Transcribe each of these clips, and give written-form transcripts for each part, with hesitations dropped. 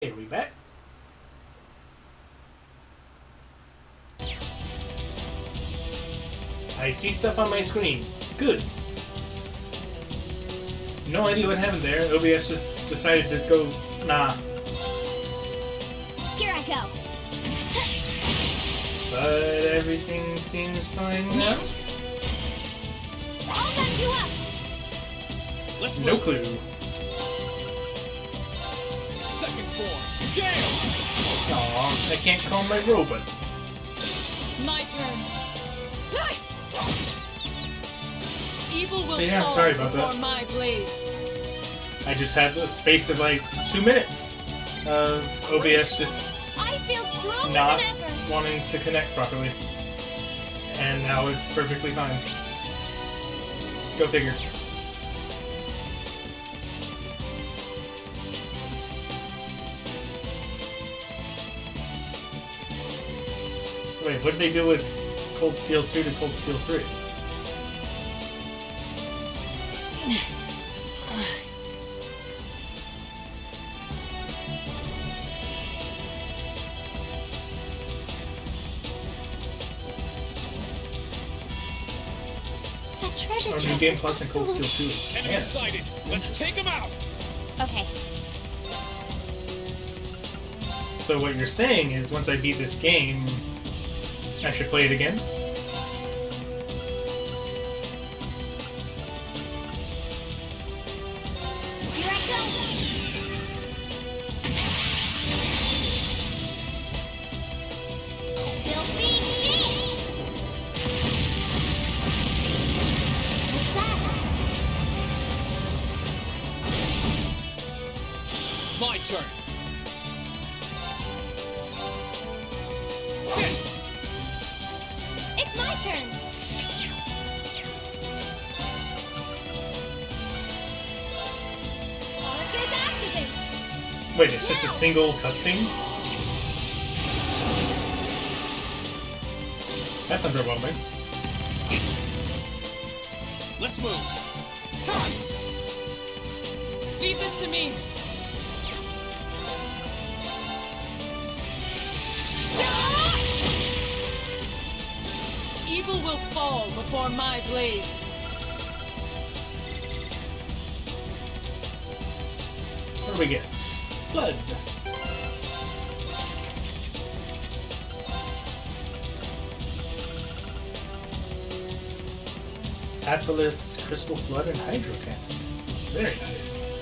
Hey, we back? I see stuff on my screen. Good. No idea what happened there. OBS just decided to go, nah. Here I go. But everything seems fine now. I'll back you up. Let's No move. clue. Second form. Gale. Aw, I can't call my robot. My turn. Evil will Yeah, fall sorry about before that. my blade. I just had a space of like 2 minutes of OBS just I feel stronger not than ever. wanting to connect properly. And now it's perfectly fine. Go figure. Wait, what did they do with Cold Steel 2 to Cold Steel 3? That treasure Oh, New chest Game is Plus and Cold absolute- Steel 2 is Enemy canon. sighted. Let's take him out. Okay. So what you're saying is once I beat this game, I should play it again? Here I go. Filthy Dick. What's that? My turn. It's my turn. Arcus activate. Wait, it's just a single cutscene? That's underwhelming. Let's move. Leave this to me. Evil will fall before my blade. What do we get? Blood. Atlas, Crystal Flood, and Hydro Cannon. Very nice.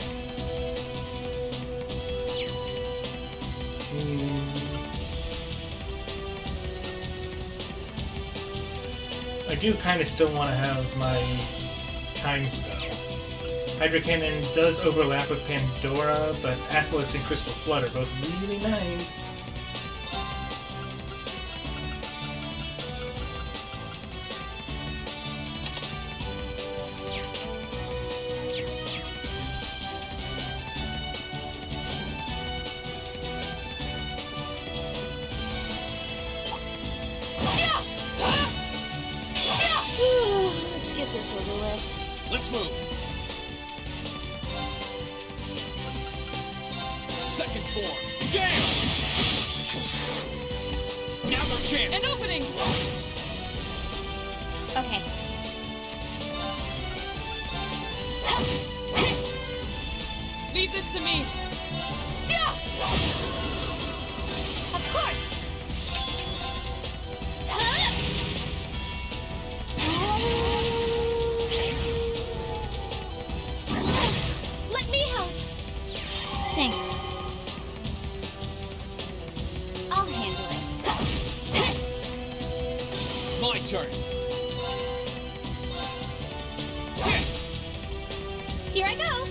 I do kind of still want to have my time spell. Hydro Cannon does overlap with Pandora, but Atlas and Crystal Flood are both really nice. Let's get this over with. Let's move. Second form. Gale. Now's our chance. An opening. Okay. Leave this to me. Of course. Let me help. Thanks. I'll handle it. My turn. Here I go.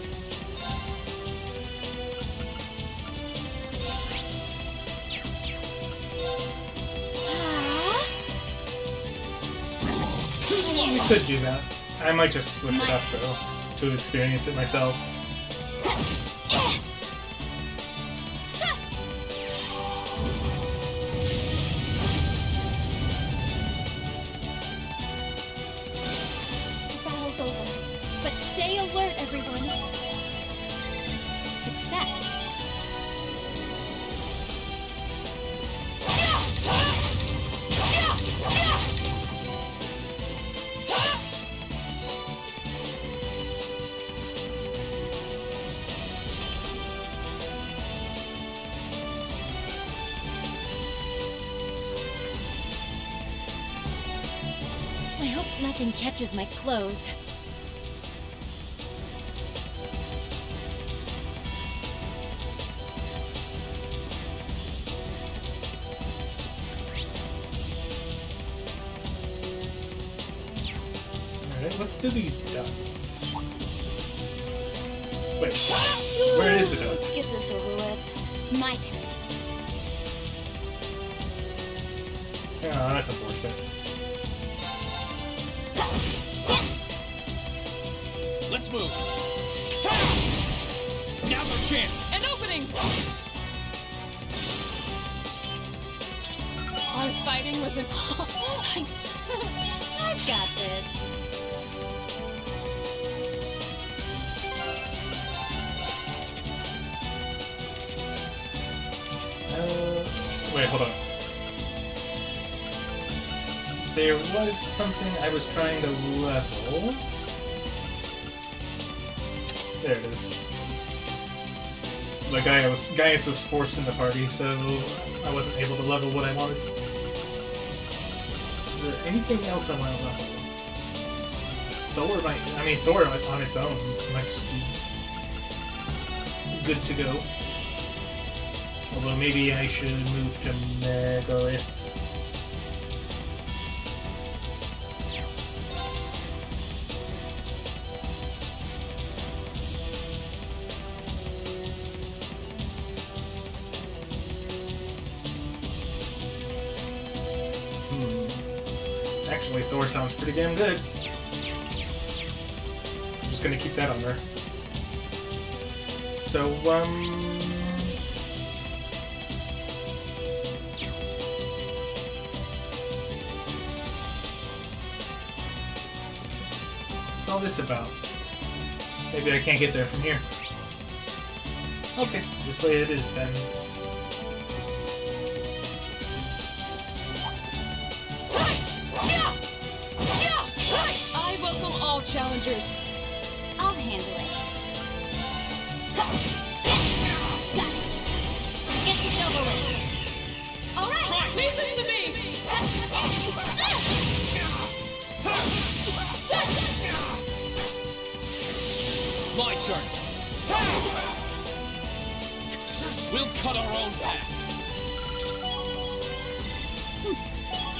Too slow. I could do that. I might just slip it up though, to experience it myself. The battle's over. But stay alert, everyone. Success. Nothing catches my clothes. Alright, let's do these dots. Wait, where is the dot? Let's get this over with. My turn. Oh, that's unfortunate. Let's move. Now's our chance. An opening! Our fighting was an... I've got this. Wait, hold on. There was something I was trying to level. There it is. But Gaius was forced in the party, so I wasn't able to level what I wanted. Is there anything else I want to level? Thor on its own might just be good to go. Although maybe I should move to Megalith. Actually, Thor sounds pretty damn good. I'm just gonna keep that on there. So, what's all this about? Maybe I can't get there from here. Okay, this way it is then. I welcome all challengers. I'll handle it. Got it. Let's get this over with. All right, leave this to me. My turn. We'll cut our own path.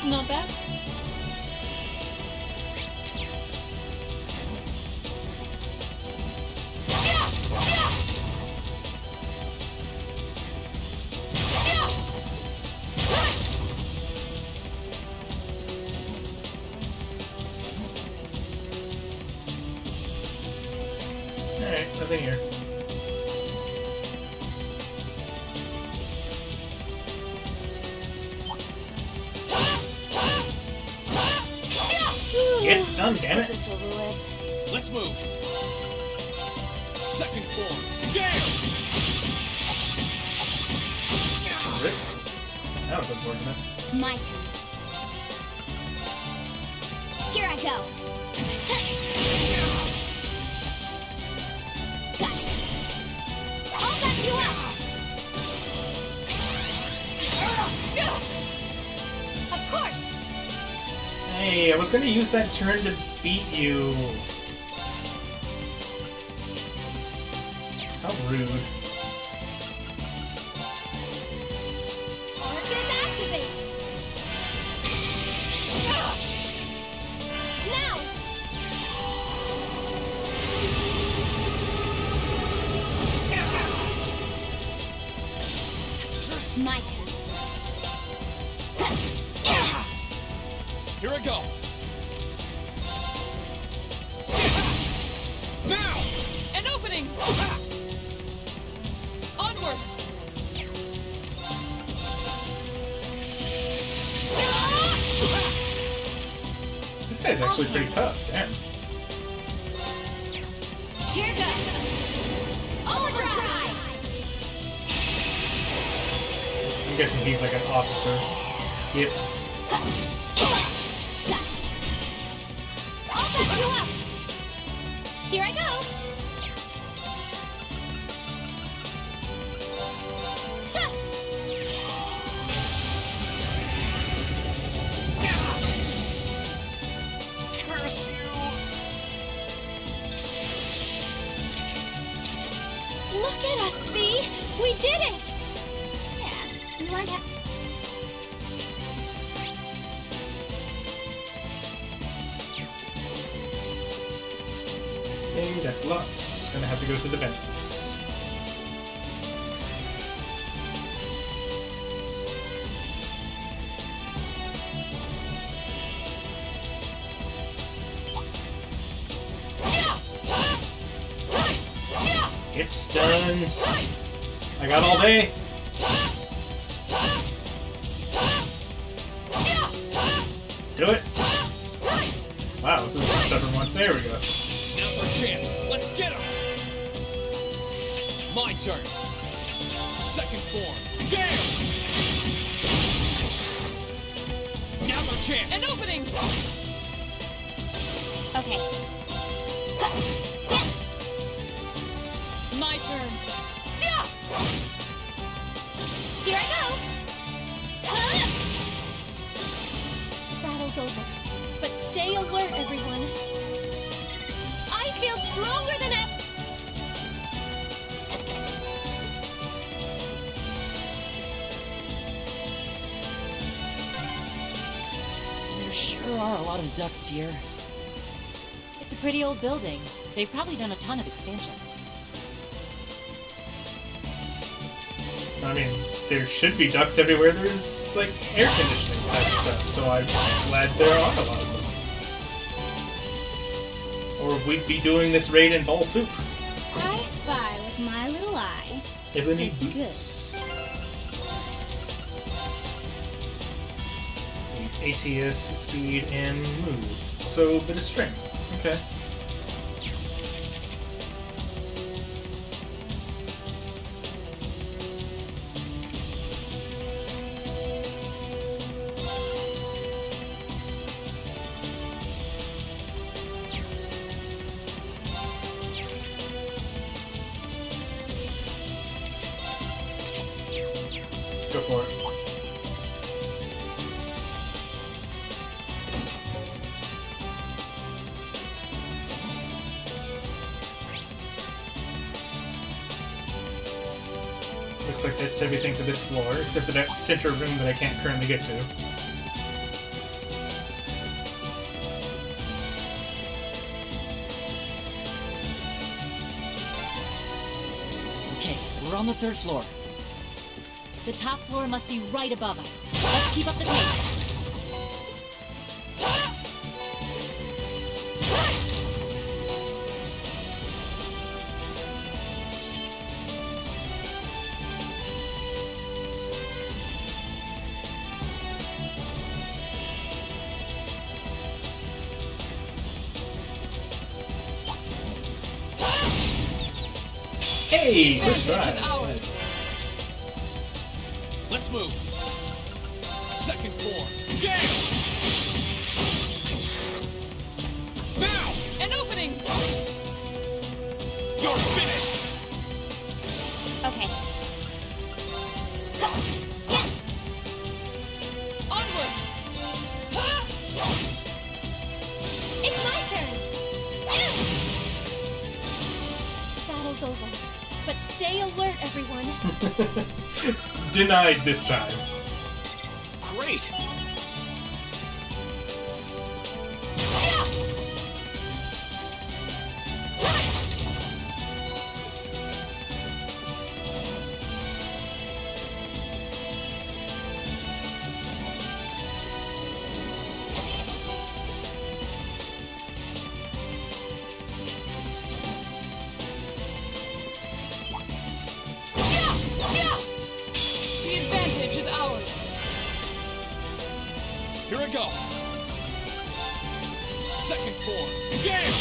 Not bad. Alright, nothing here. Get stunned, damn Get it! this over with. Let's move. Second form. Gale! Rip. That was unfortunate. My turn. Here I go. Got it. I'll back you up. Of course. Hey, I was gonna use that turn to beat you. How rude. Arcus activate. Now. My turn. Here I go. Now! An opening. Onward. This guy's actually pretty tough, damn. Here goes. Overdrive. I'm guessing he's like an officer. Yep. I'll back you up. Here I go. Huh. might have. Okay, that's locked. Gonna have to go through the vents. It's done. I got all day. Do it. Wow, this is a stubborn one. There we go. Now's our chance. Let's get him. My turn. Second form. Gale! Now's our chance. An opening! Okay. My turn. Here I go. Battle's over. But stay alert, everyone. I feel stronger than ever. There sure are a lot of ducks here. It's a pretty old building. They've probably done a ton of expansions. I mean, there should be ducts everywhere. There's, like, air conditioning type stuff, so I'm glad there are a lot of them. Or we'd be doing this raid in Ball Soup. I spy with my little eye. Ebony It's Boots. Let's see, ATS, speed, and move. So, a bit of strength. Okay. Go for it. Looks like that's everything for this floor, except for that center room that I can't currently get to. Okay, we're on the 3rd floor. The top floor must be right above us. Let's keep up the pace. Hey! Good Advantage is try. ours. Let's move. Second form. Gale! Now! An opening! You're finished! Okay. Onward! It's my turn. Battle's over. But stay alert, everyone. Denied this time. Great! The advantage is ours. Here I go. Second form. Gale!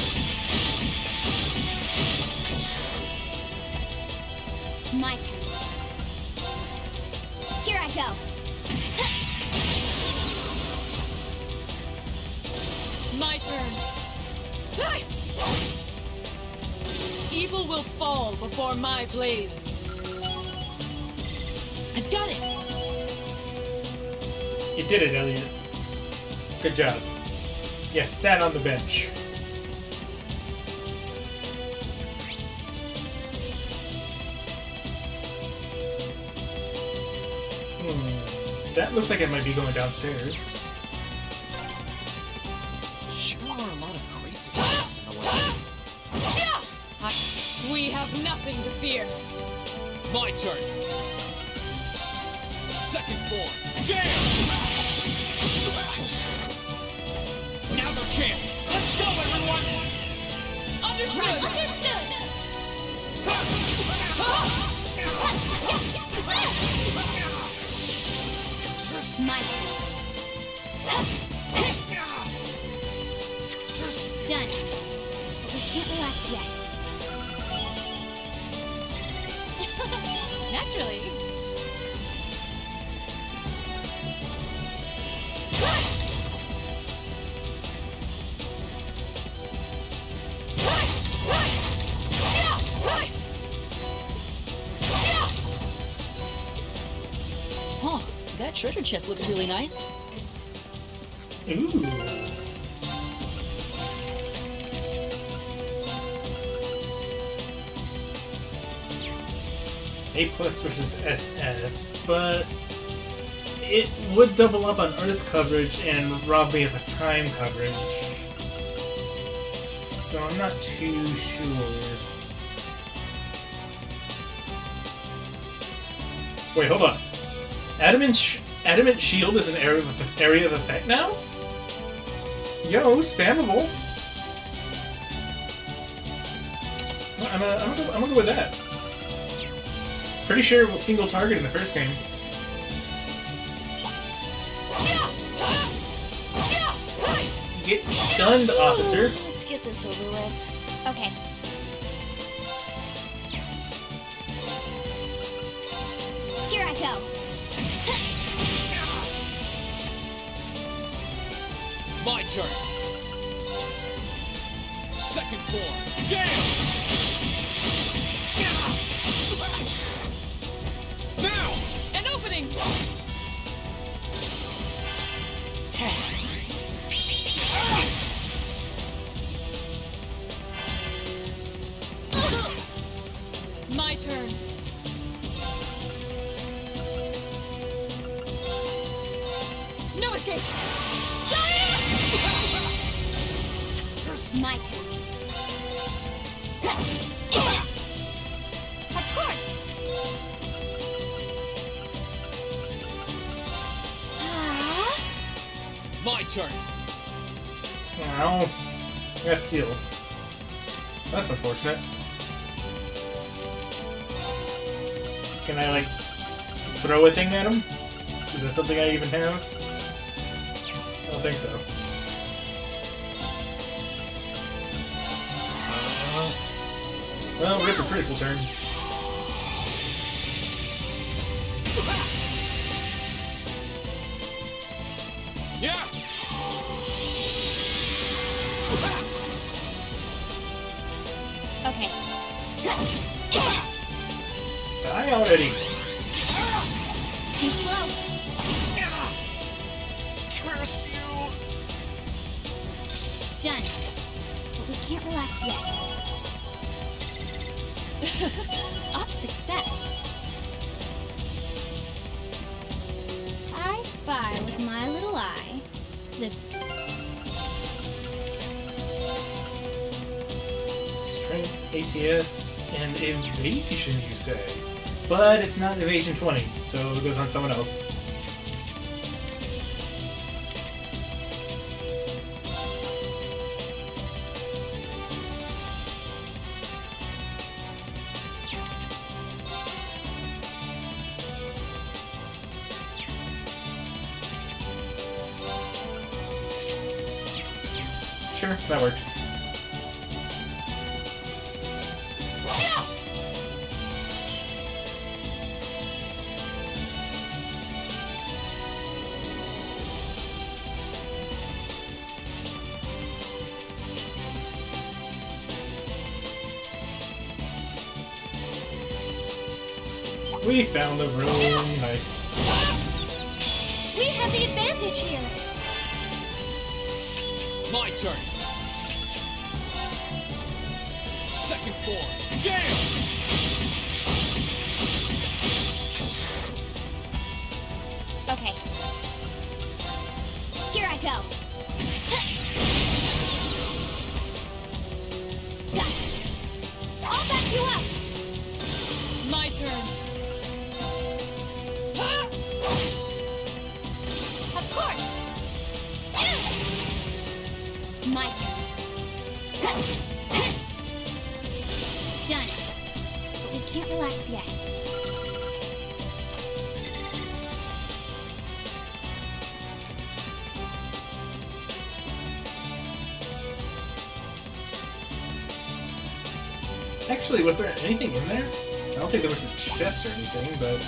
My turn. Here I go. My turn. Evil will fall before my blade. I've got it! You did it, Elliot. Good job. Yes, sat on the bench. That looks like it might be going downstairs. Sure are a lot of crates of stuff in the lab. We have nothing to fear. My turn. Second form. Gale! Now's our chance. Let's go, everyone! Understood! Understood! My turn. Done. But we can't relax yet. Naturally. Huh, that treasure chest looks really nice. Ooh. A+ versus SS, but it would double up on Earth coverage and rob me of a time coverage. So I'm not too sure. Wait, hold on. Adamant Shield is an area of effect now? Yo, spammable. I'm gonna go with that. Pretty sure it was single target in the first game. Get stunned, officer. Let's get this over with. Okay. Here I go. My turn. Second form. Gale! Now! An opening! My turn. No escape! My turn. Of course. My turn. Ow. That's sealed. That's unfortunate. Can I, like, throw a thing at him? Is that something I even have? I don't think so. Well, rip a critical turn. Yeah! Okay. Die already. Too slow. Curse you! Done. But we can't relax yet. Up success. I spy with my little eye the Strength, ATS, and evasion, you say? But it's not evasion 20, so it goes on someone else. Sure, that works. We found the room. Nice. We have the advantage here. My turn. Second form. Gale! go. Got it. I'll back you up. My turn. Of course. My turn. Done. But we can't relax yet. Actually, was there anything in there? I don't think there was a chest or anything, but...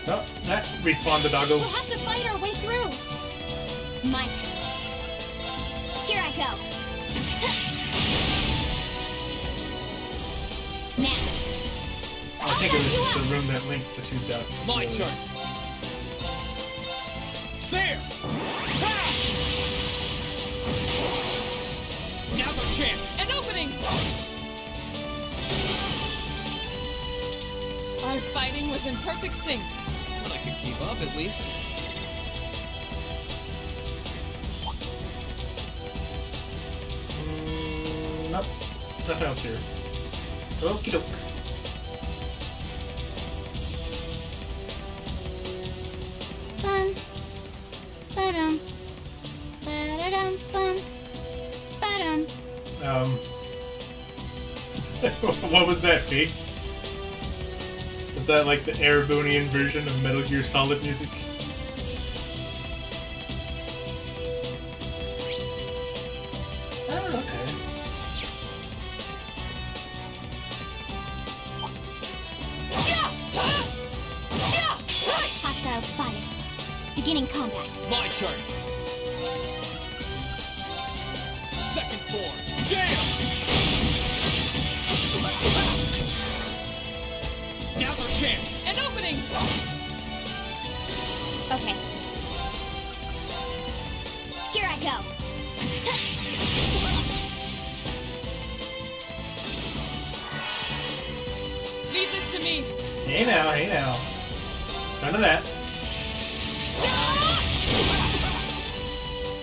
Oh, that respawned the doggo. We'll have to fight our way through. My turn. Here I go. Now. I think it was just a room that links the two ducks. My so- turn. There! Ha! Now's our chance. An opening! Our fighting was in perfect sync. Well, I could keep up at least. Nope. Nothing else here. Okie doke. Bum. Ba-dum. Ba-da-dum. Bum. Ba-dum. What was that, Fee? Is that like the Erebonian version of Metal Gear Solid music? Oh, okay. Hostile spotted. Beginning combat. My turn. Second form. Damn! Now's our chance. An opening! Okay. Here I go. Leave this to me. Hey now, hey now. None of that.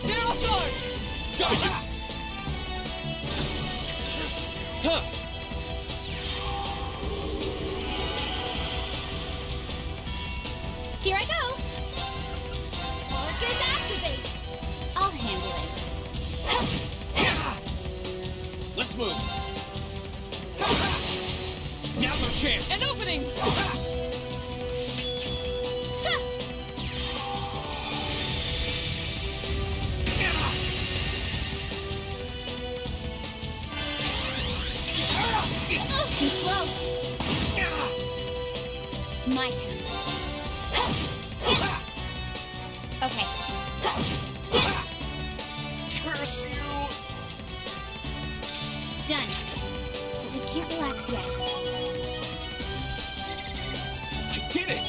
They're off guard! Gotcha! Huh! Here I go. Orcus activate. I'll handle it. Let's move. Now's our chance. An opening! Too slow. My turn. Okay. Curse you! Done. But we can't relax yet. I did it!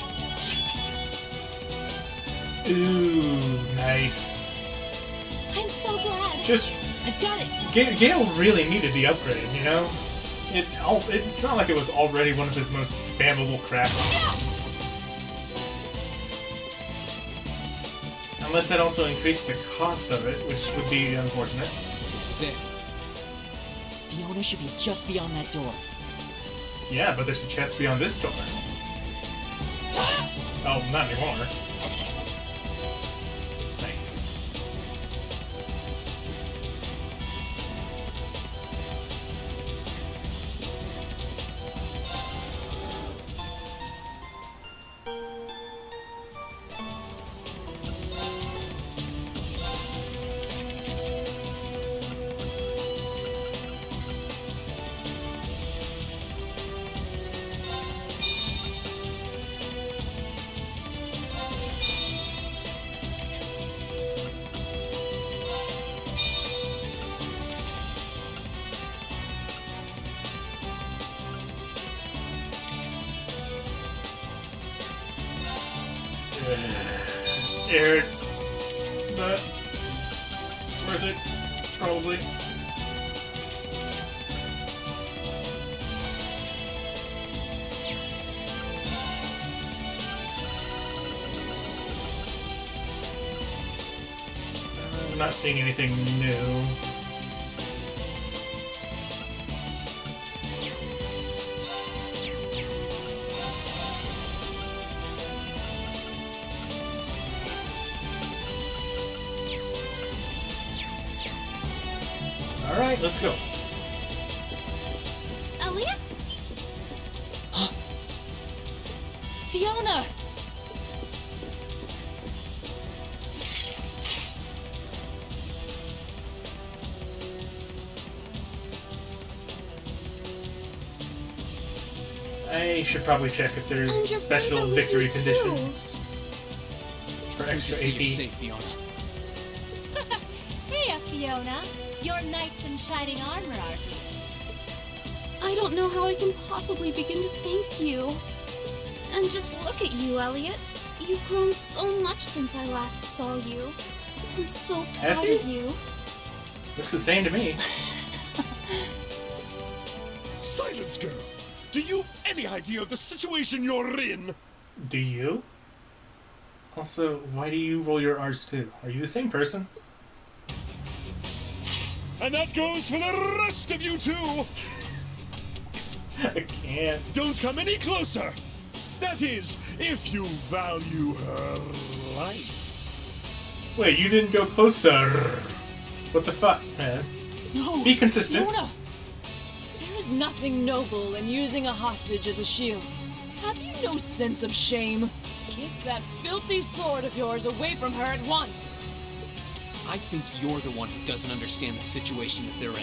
Ooh, nice. I'm so glad. Just, I've got it! Gale really needed the upgrade, you know? It's not like it was already one of his most spammable crafts. Unless that also increased the cost of it, which would be unfortunate. This is it. Fiona should be just beyond that door. Yeah, but there's a chest beyond this door. Oh, not anymore. Nice. It hurts, but it's worth it, probably. I'm not seeing anything new. Alright, let's go. Elliot? Fiona! I should probably check if there's And your friends special are with victory you, too. conditions It's for good to extra see you AP. safe, Fiona. Hey, Fiona. Your knights in shining armor are here. I don't know how I can possibly begin to thank you. And just look at you, Elliot. You've grown so much since I last saw you. I'm so Has proud he? of you. Looks the same to me. Silence, girl! Do you have any idea of the situation you're in? Do you? Also, why do you roll your R's too? Are you the same person? And that goes for the rest of you too! I can't. Don't come any closer! That is, if you value her life. Wait, you didn't go closer. What the fuck, man? No! Be consistent. Fiona! There is nothing noble in using a hostage as a shield. Have you no sense of shame? Get that filthy sword of yours away from her at once! I think you're the one who doesn't understand the situation that they're in.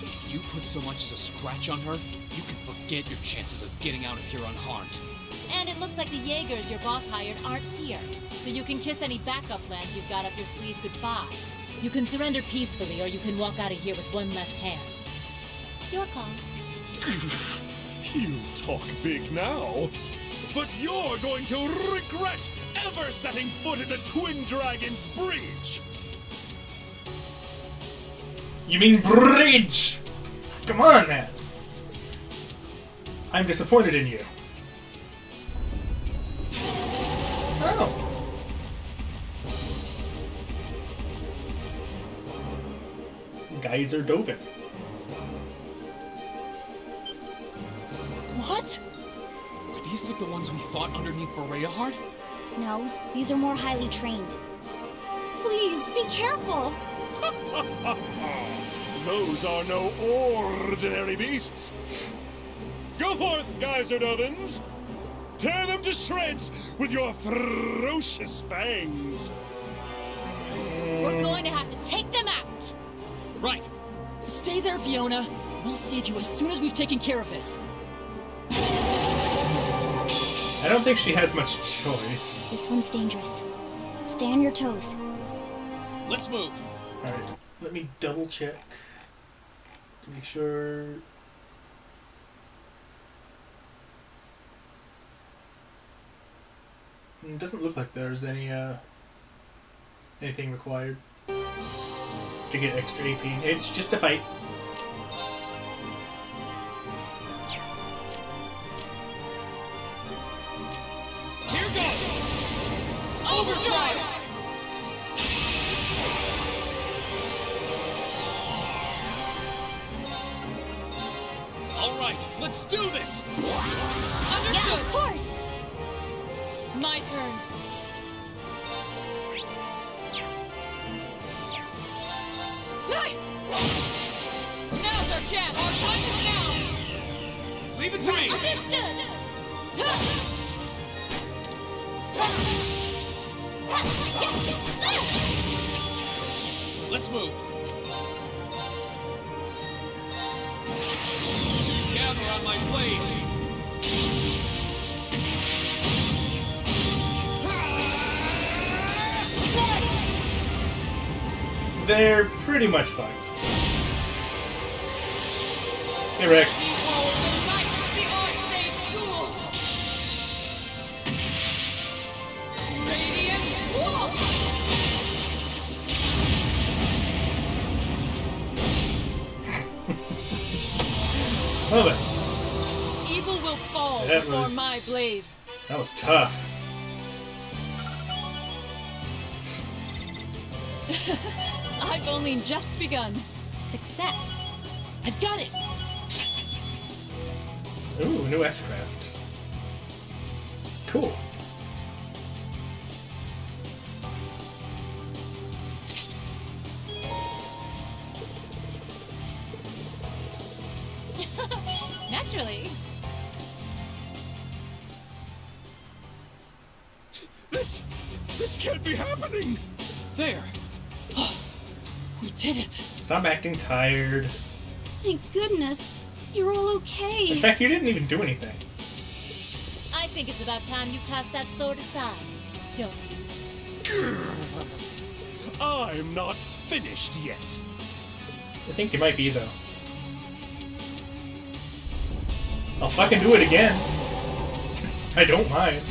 If you put so much as a scratch on her, you can forget your chances of getting out of here unharmed. And it looks like the Jaegers your boss hired aren't here, so you can kiss any backup plans you've got up your sleeve goodbye. You can surrender peacefully, or you can walk out of here with one less hand. Your call. You talk big now, but you're going to regret ever setting foot in the Twin Dragons Bridge! You mean bridge? Come on, man. I'm disappointed in you. Oh. Geyser Dovin. What? Are these like the ones we fought underneath Bereahard? No, these are more highly trained. Please, be careful! Those are no ordinary beasts. Go forth, Geyser Dovins! Tear them to shreds with your ferocious fangs! We're going to have to take them out! Right. Stay there, Fiona! We'll save you as soon as we've taken care of this. I don't think she has much choice. This one's dangerous. Stay on your toes. Let's move. Alright, let me double check to make sure. It doesn't look like there's anything required to get extra AP. It's just a fight. Here goes. Overdrive. All right, let's do this. Understood! Yeah, of course! My turn. Right. Now's our chance! Our time is now! Leave it to me. Understood! Let's move. Gather on my blade. They're pretty much fucked. Hey Rex. Behold the light of the Archmage School! Radiant Wall! Well then, Evil will fall That before was- my blade. that was tough. I've only just begun. Success. I've got it! Ooh, new S-Craft. Cool. Naturally. This can't be happening! There! We did it! Stop acting tired. Thank goodness. You're all In okay. fact, you didn't even do anything. I think it's about time you toss that sword aside, don't you? I'm not finished yet. I think you might be, though. I'll fucking do it again. I don't mind.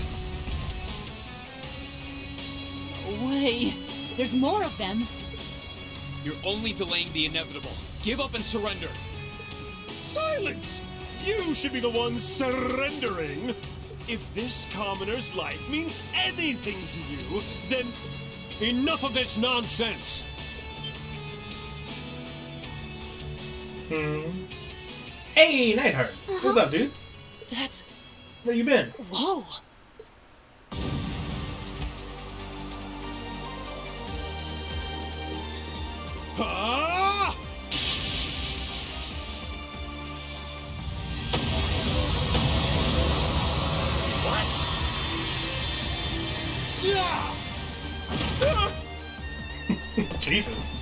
Way! There's more of them. You're only delaying the inevitable. Give up and surrender. Silence! You should be the one surrendering. If this commoner's life means anything to you, then enough of this nonsense! Hey, Nightheart. What's up, dude? That's... Where you been? Whoa! Ah! Yeah! Jesus.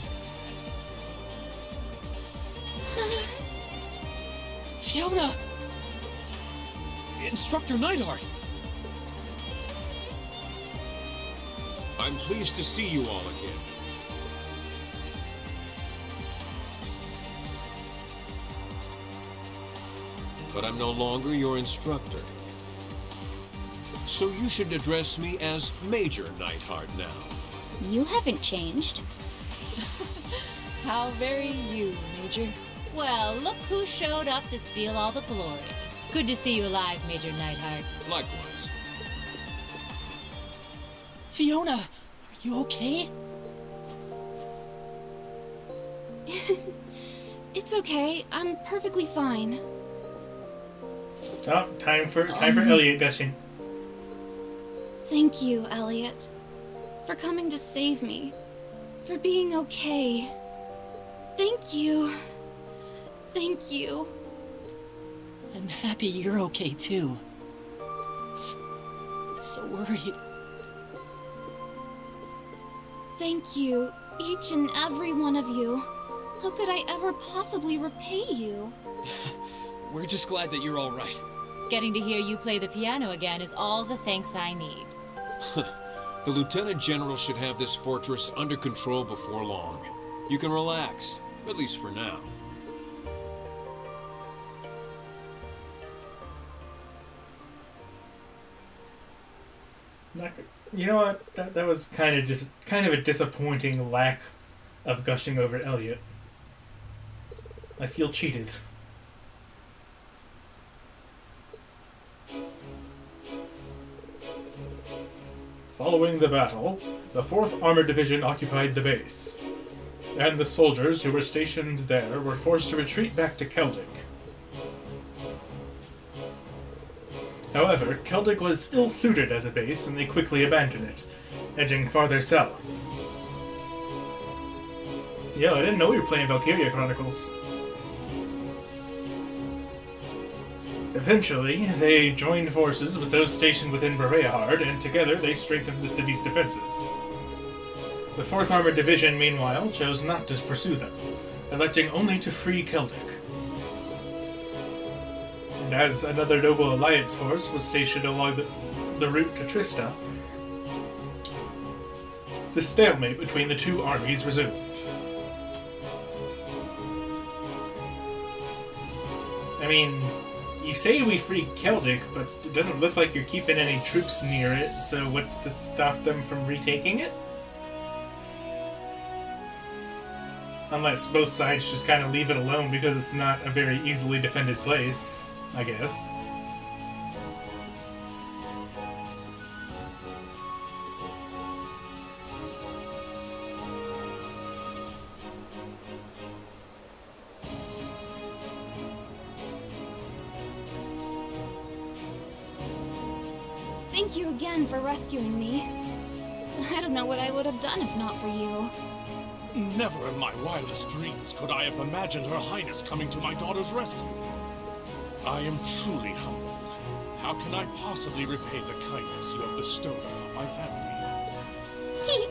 Fiona! Instructor Neidhart! I'm pleased to see you all again. But I'm no longer your instructor. So you should address me as Major Neidhart now. You haven't changed. How very you, Major. Well, look who showed up to steal all the glory. Good to see you alive, Major Neidhart. Likewise. Fiona! Are you okay? It's okay. I'm perfectly fine. Oh, time for Elliot gushing. Thank you, Elliot. For coming to save me. For being okay. Thank you. Thank you. I'm happy you're okay too. I'm so worried. Thank you, each and every one of you. How could I ever possibly repay you? We're just glad that you're all right. Getting to hear you play the piano again is all the thanks I need. The Lieutenant General should have this fortress under control before long. You can relax, at least for now. You know what? That was kind of a disappointing lack of gushing over Elliot. I feel cheated. Following the battle, the 4th Armored Division occupied the base, and the soldiers who were stationed there were forced to retreat back to Keldic. However, Keldic was ill-suited as a base, and they quickly abandoned it, edging farther south. Yo, I didn't know we were playing Valkyria Chronicles. Eventually, they joined forces with those stationed within Bereahard, and together they strengthened the city's defenses. The 4th Armored Division, meanwhile, chose not to pursue them, electing only to free Keldic. And as another noble alliance force was stationed along the route to Trista, the stalemate between the two armies resumed. I mean, you say we freed Keldic, but it doesn't look like you're keeping any troops near it, so what's to stop them from retaking it? Unless both sides just kind of leave it alone because it's not a very easily defended place, I guess. Thank you again for rescuing me. I don't know what I would have done if not for you. Never in my wildest dreams could I have imagined Her Highness coming to my daughter's rescue. I am truly humbled. How can I possibly repay the kindness you have bestowed upon my family?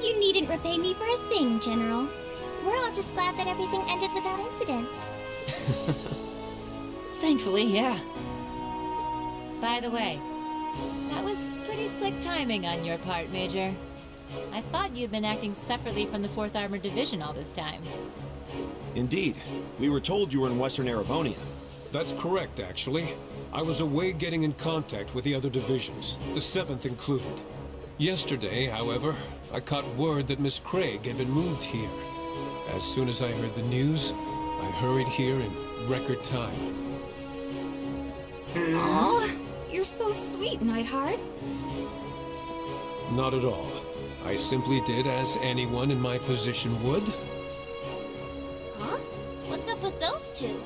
You needn't repay me for a thing, General. We're all just glad that everything ended without incident. Thankfully, yeah. By the way, that was pretty slick timing on your part, Major. I thought you'd been acting separately from the 4th Armored Division all this time. Indeed. We were told you were in Western Erebonia. That's correct, actually. I was away getting in contact with the other divisions, the 7th included. Yesterday, however, I caught word that Miss Craig had been moved here. As soon as I heard the news, I hurried here in record time. Aw, you're so sweet, Neidhart. Not at all. I simply did as anyone in my position would. Huh? What's up with those two?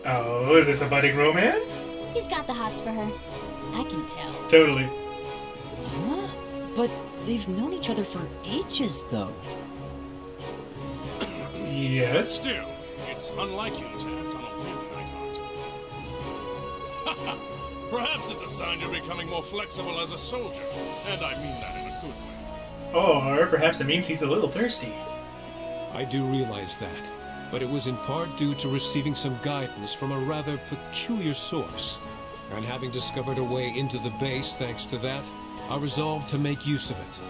Oh, is this a budding romance? He's got the hots for her. I can tell. Totally. Huh? But they've known each other for ages, though. Yes. Still, it's unlike you to act on a whim, Neidhart. Perhaps it's a sign you're becoming more flexible as a soldier, and I mean that in a good way. Or perhaps it means he's a little thirsty. I do realize that, but it was in part due to receiving some guidance from a rather peculiar source. And having discovered a way into the base thanks to that, I resolved to make use of it.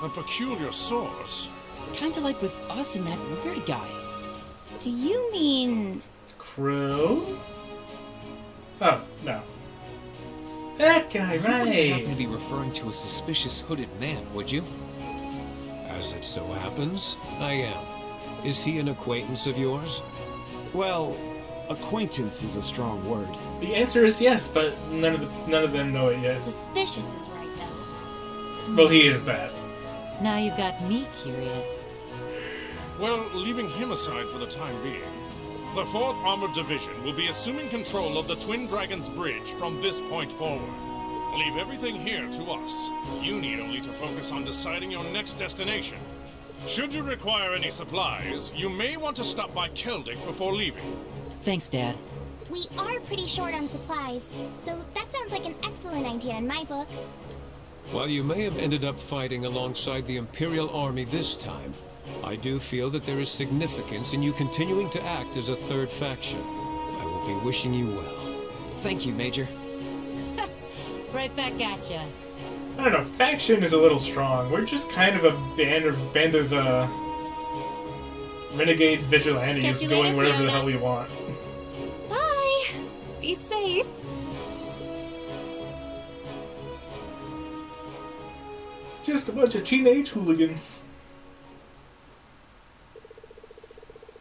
A peculiar source? Kinda like with us and that weird guy. Do you mean... Crow? Oh, no. That guy, You wouldn't right. happen to be referring to a suspicious hooded man, would you? As it so happens, I am. Is he an acquaintance of yours? Well, acquaintance is a strong word. The answer is yes, but none of them know it yet. Suspicious is right, though. Well, he is that. Now you've got me curious. Well, leaving him aside for the time being, the 4th Armored Division will be assuming control of the Twin Dragons Bridge from this point forward. Leave everything here to us. You need only to focus on deciding your next destination. Should you require any supplies, you may want to stop by Keldic before leaving. Thanks, Dad. We are pretty short on supplies, so that sounds like an excellent idea in my book. While you may have ended up fighting alongside the Imperial Army this time, I do feel that there is significance in you continuing to act as a third faction. I will be wishing you well. Thank you, Major. Right back at ya. I don't know, faction is a little strong. We're just kind of a band of renegade vigilantes Catch you going later, wherever the Fiona. hell we want. Bye! Be safe. Just a bunch of teenage hooligans.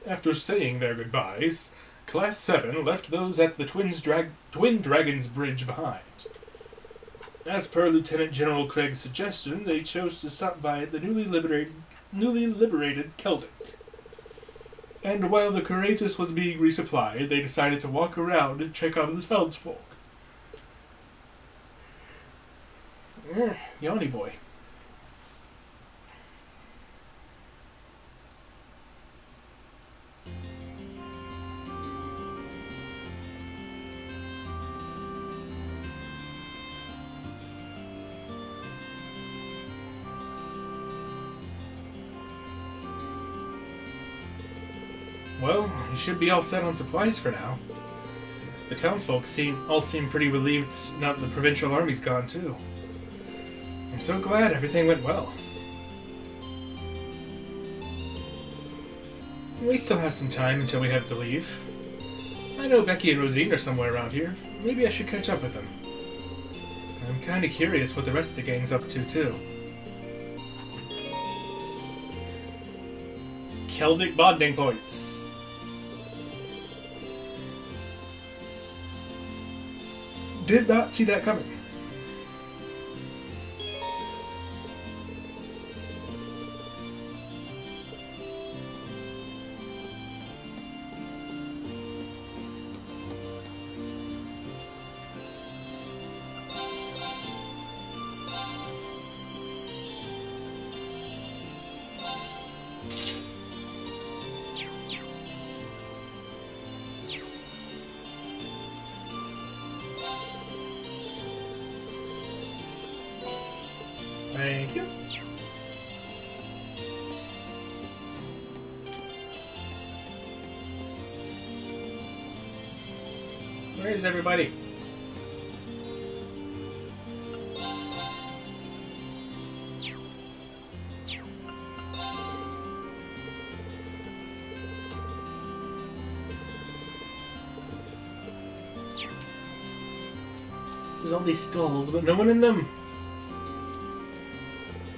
After saying their goodbyes, Class 7 left those at the Twin Dragons Bridge behind. As per Lieutenant General Craig's suggestion, they chose to stop by at the newly liberated Keldic. And while the Courageous was being resupplied, they decided to walk around and check out the townsfolk. Yawny boy. Well, you should be all set on supplies for now. The townsfolk all seem pretty relieved now that the provincial army's gone too. I'm so glad everything went well. We still have some time until we have to leave. I know Becky and Rosine are somewhere around here. Maybe I should catch up with them. I'm kinda curious what the rest of the gang's up to too. Keldic bonding points. Did not see that coming. Where's everybody? There's all these stalls, but no one in them.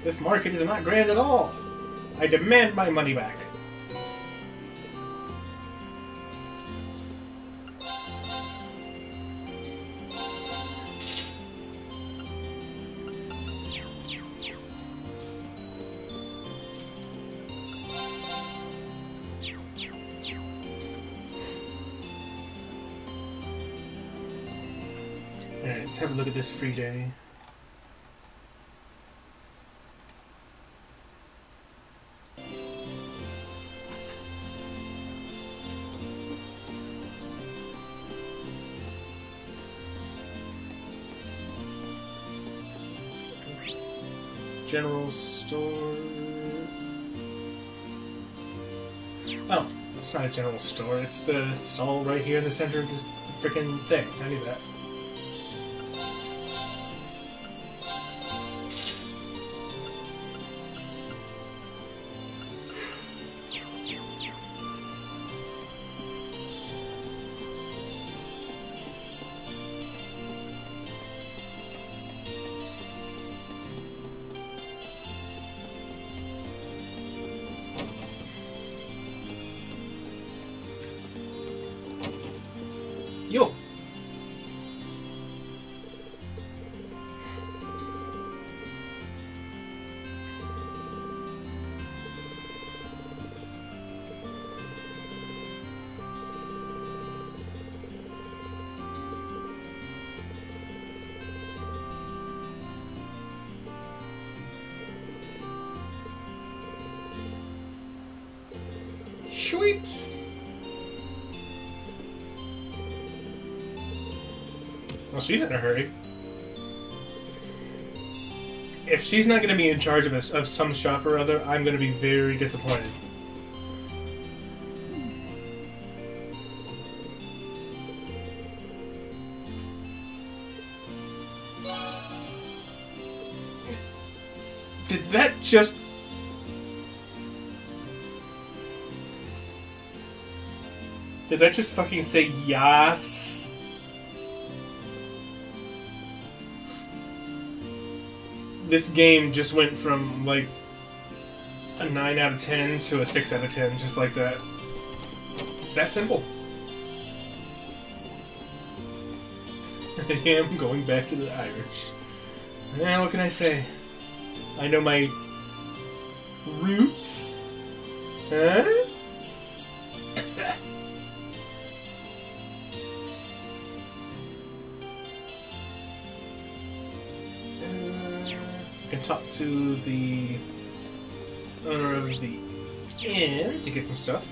This market is not grand at all. I demand my money back. Alright, let's have a look at this free day. General store. Oh, it's not a general store. It's the stall right here in the center of this freaking thing. I knew that. Yo! Sweet! Well, she's in a hurry. If she's not going to be in charge of some shop or other, I'm going to be very disappointed. Did that just... Did that just fucking say yas? This game just went from, like, a 9 out of 10 to a 6 out of 10, just like that. It's that simple. I am going back to the Irish. Yeah, what can I say? I know my roots. Huh? Can talk to the owner of the inn to get some stuff.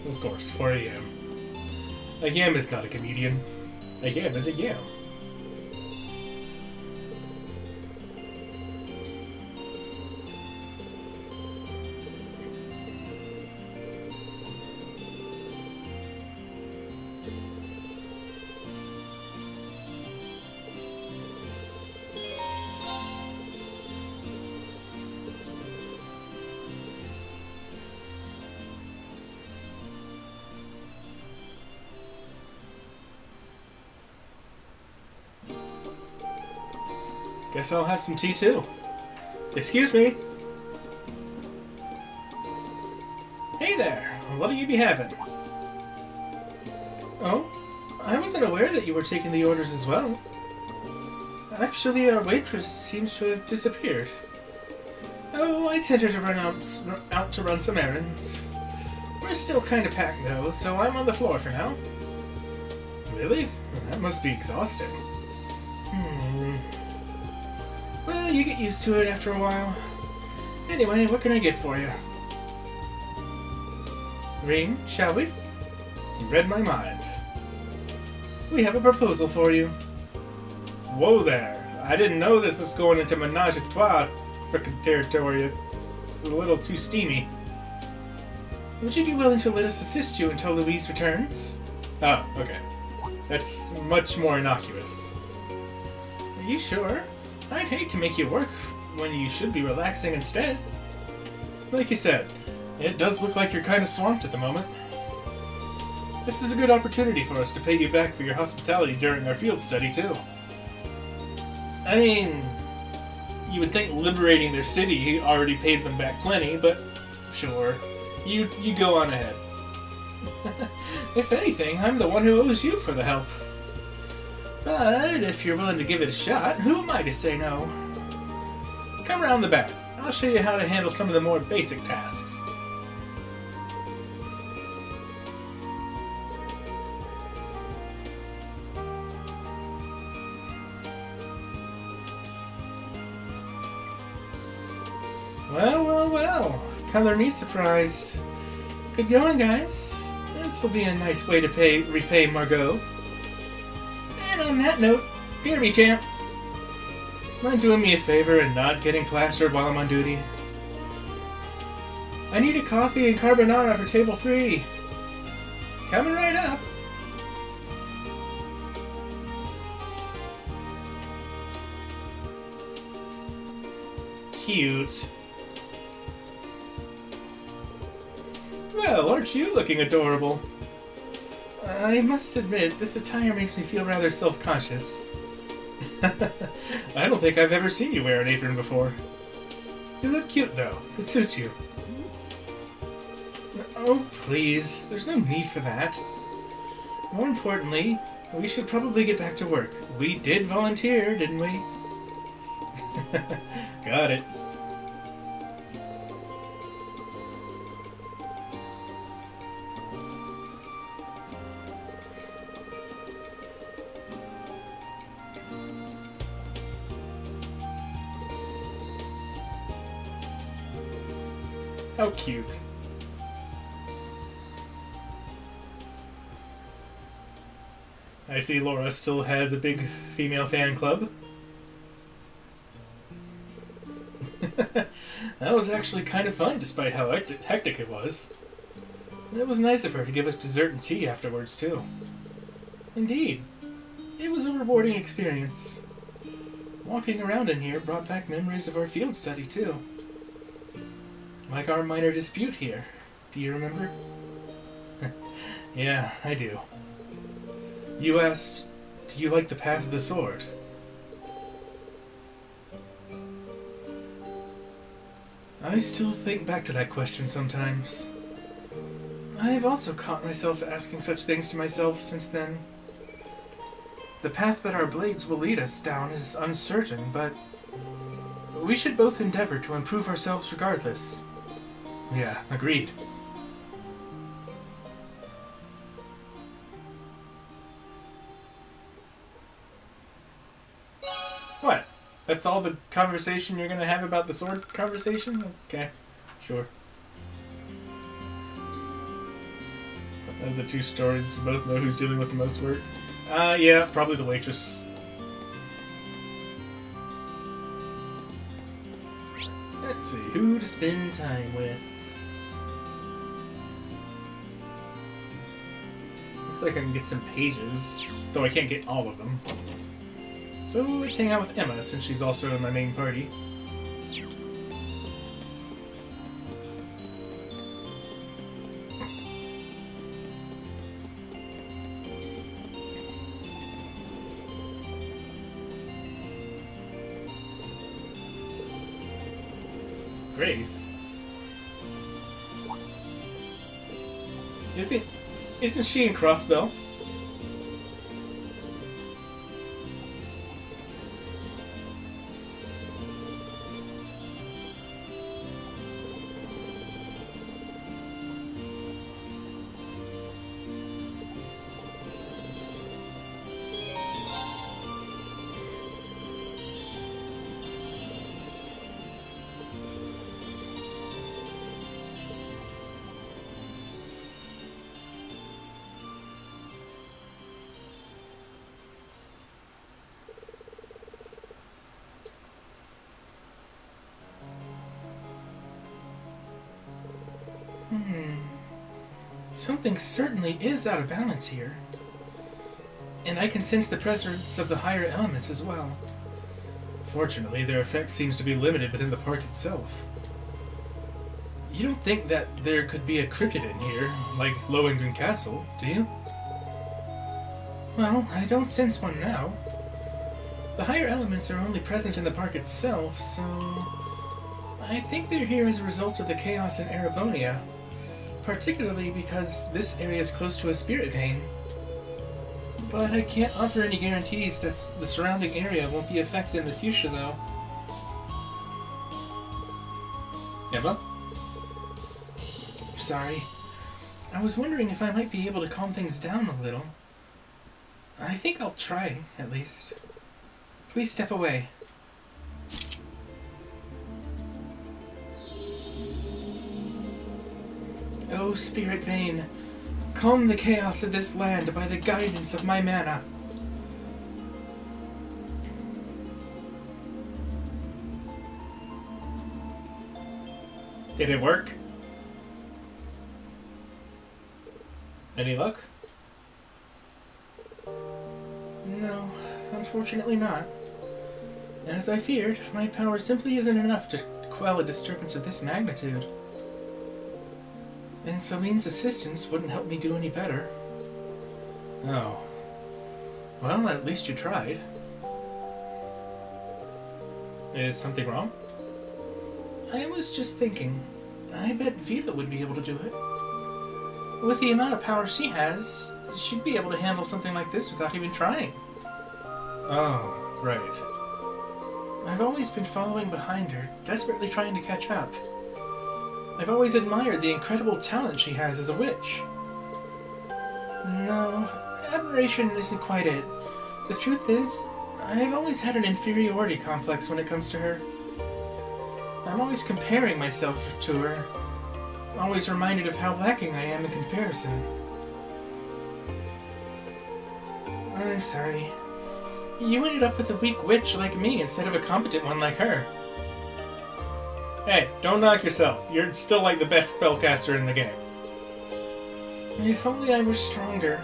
Of course, 4 a.m. A yam is not a comedian. A yam is a yam. Guess I'll have some tea too. Excuse me. Hey there, what'll you be having? Oh, I wasn't aware that you were taking the orders as well. Actually, our waitress seems to have disappeared. Oh, I sent her to run out to run some errands. We're still kind of packed though, so I'm on the floor for now. Really? That must be exhausting. Well, you get used to it after a while. Anyway, what can I get for you? Ring, shall we? You read my mind. We have a proposal for you. Whoa there. I didn't know this was going into menage a trois frickin' territory. It's a little too steamy. Would you be willing to let us assist you until Louise returns? Oh, okay. That's much more innocuous. Are you sure? I'd hate to make you work when you should be relaxing instead. Like you said, it does look like you're kind of swamped at the moment. This is a good opportunity for us to pay you back for your hospitality during our field study, too. I mean, you would think liberating their city already paid them back plenty, but sure. You go on ahead. If anything, I'm the one who owes you for the help. But if you're willing to give it a shot, who am I to say no? Come round the back. I'll show you how to handle some of the more basic tasks. Well, well, well. Color me surprised. Good going, guys. This will be a nice way to repay Margot. And on that note, hear me, champ. Mind doing me a favor and not getting plastered while I'm on duty? I need a coffee and carbonara for table 3. Coming right up. Cute. Well, aren't you looking adorable? I must admit, this attire makes me feel rather self-conscious. I don't think I've ever seen you wear an apron before. You look cute, though. It suits you. Oh, please. There's no need for that. More importantly, we should probably get back to work. We did volunteer, didn't we? Got it. How cute. I see Laura still has a big female fan club. That was actually kind of fun, despite how hectic it was. It was nice of her to give us dessert and tea afterwards, too. Indeed. It was a rewarding experience. Walking around in here brought back memories of our field study, too. Like our minor dispute here. Do you remember? Yeah, I do. You asked, do you like the path of the sword? I still think back to that question sometimes. I've also caught myself asking such things to myself since then. The path that our blades will lead us down is uncertain, but we should both endeavor to improve ourselves regardless. Yeah, agreed. What? That's all the conversation you're gonna have about the sword conversation? Okay, sure. Of the two stories, we both know who's dealing with the most work. Yeah, probably the waitress. Let's see, who to spend time with. Looks like I can get some pages, though I can't get all of them. So let's hang out with Emma, since she's also in my main party. Grace? Isn't she in Crossbell? Something certainly is out of balance here. And I can sense the presence of the higher elements as well. Fortunately, their effect seems to be limited within the park itself. You don't think that there could be a cryptid in here, like Lohengrin Castle, do you? Well, I don't sense one now. The higher elements are only present in the park itself, so... I think they're here as a result of the chaos in Erebonia. Particularly because this area is close to a spirit vein. But I can't offer any guarantees that the surrounding area won't be affected in the future, though. Emma? Sorry. I was wondering if I might be able to calm things down a little. I think I'll try, at least. Please step away. O Spirit Vein, calm the chaos of this land by the guidance of my mana. Did it work? Any luck? No, unfortunately not. As I feared, my power simply isn't enough to quell a disturbance of this magnitude. And Celine's assistance wouldn't help me do any better. Oh. Well, at least you tried. Is something wrong? I was just thinking, I bet Vita would be able to do it. With the amount of power she has, she'd be able to handle something like this without even trying. Oh, right. I've always been following behind her, desperately trying to catch up. I've always admired the incredible talent she has as a witch. No, admiration isn't quite it. The truth is, I've always had an inferiority complex when it comes to her. I'm always comparing myself to her, always reminded of how lacking I am in comparison. I'm sorry. You ended up with a weak witch like me instead of a competent one like her. Hey, don't knock yourself. You're still like the best spellcaster in the game. If only I were stronger.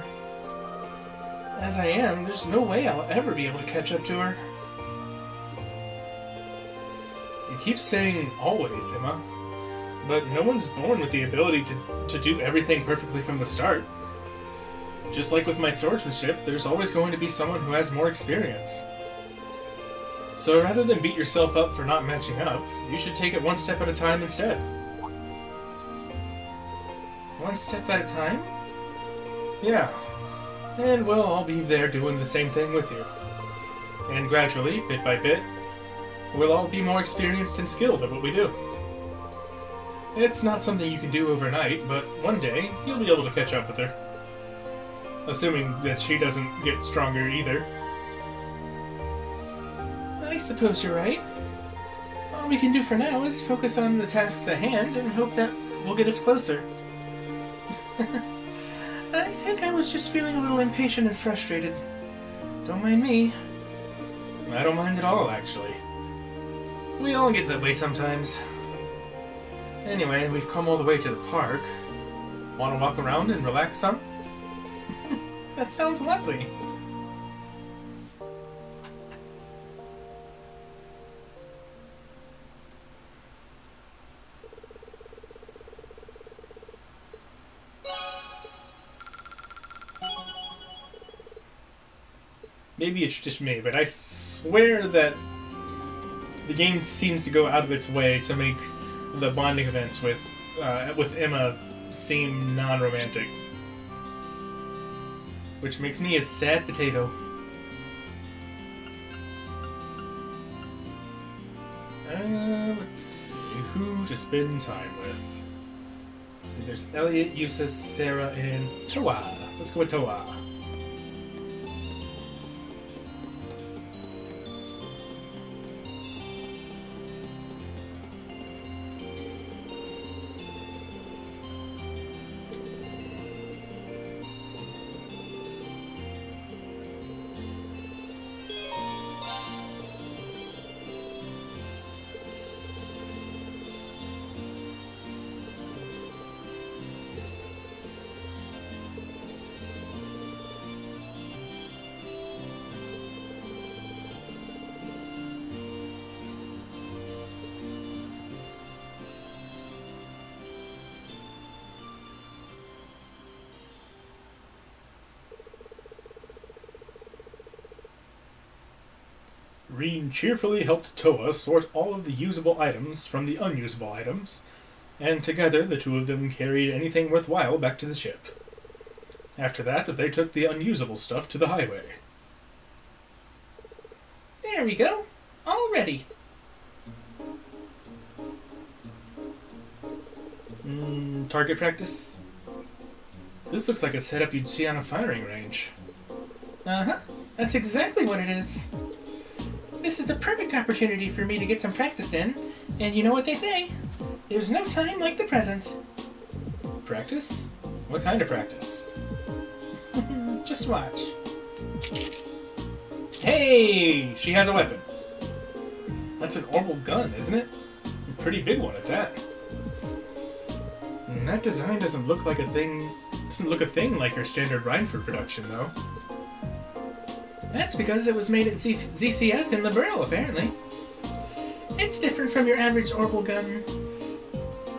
As I am, there's no way I'll ever be able to catch up to her. You keep saying always, Emma. But no one's born with the ability to do everything perfectly from the start. Just like with my swordsmanship, there's always going to be someone who has more experience. So rather than beat yourself up for not matching up, you should take it one step at a time instead. One step at a time? Yeah. And we'll all be there doing the same thing with you. And gradually, bit by bit, we'll all be more experienced and skilled at what we do. It's not something you can do overnight, but one day, you'll be able to catch up with her. Assuming that she doesn't get stronger either. I suppose you're right. All we can do for now is focus on the tasks at hand and hope that will get us closer. I think I was just feeling a little impatient and frustrated. Don't mind me. I don't mind at all, actually. We all get that way sometimes. Anyway, we've come all the way to the park. Want to walk around and relax some? That sounds lovely. Maybe it's just me, but I swear that the game seems to go out of its way to make the bonding events with Emma seem non-romantic. Which makes me a sad potato. Let's see, who to spend time with. Let's see, there's Elliot, Eustace, Sarah, and Toa. Let's go with Toa. Rean cheerfully helped Toa sort all of the usable items from the unusable items, and together the two of them carried anything worthwhile back to the ship. After that, they took the unusable stuff to the highway. There we go. All ready. Target practice? This looks like a setup you'd see on a firing range. Uh-huh. That's exactly what it is. This is the perfect opportunity for me to get some practice in, and you know what they say. There's no time like the present. Practice? What kind of practice? Just watch. Hey! She has a weapon. That's an orbital gun, isn't it? A pretty big one at that. And that design doesn't look like a thing. Doesn't look a thing like your standard Reinford production, though. That's because it was made at ZCF in Liberl, apparently. It's different from your average orbital gun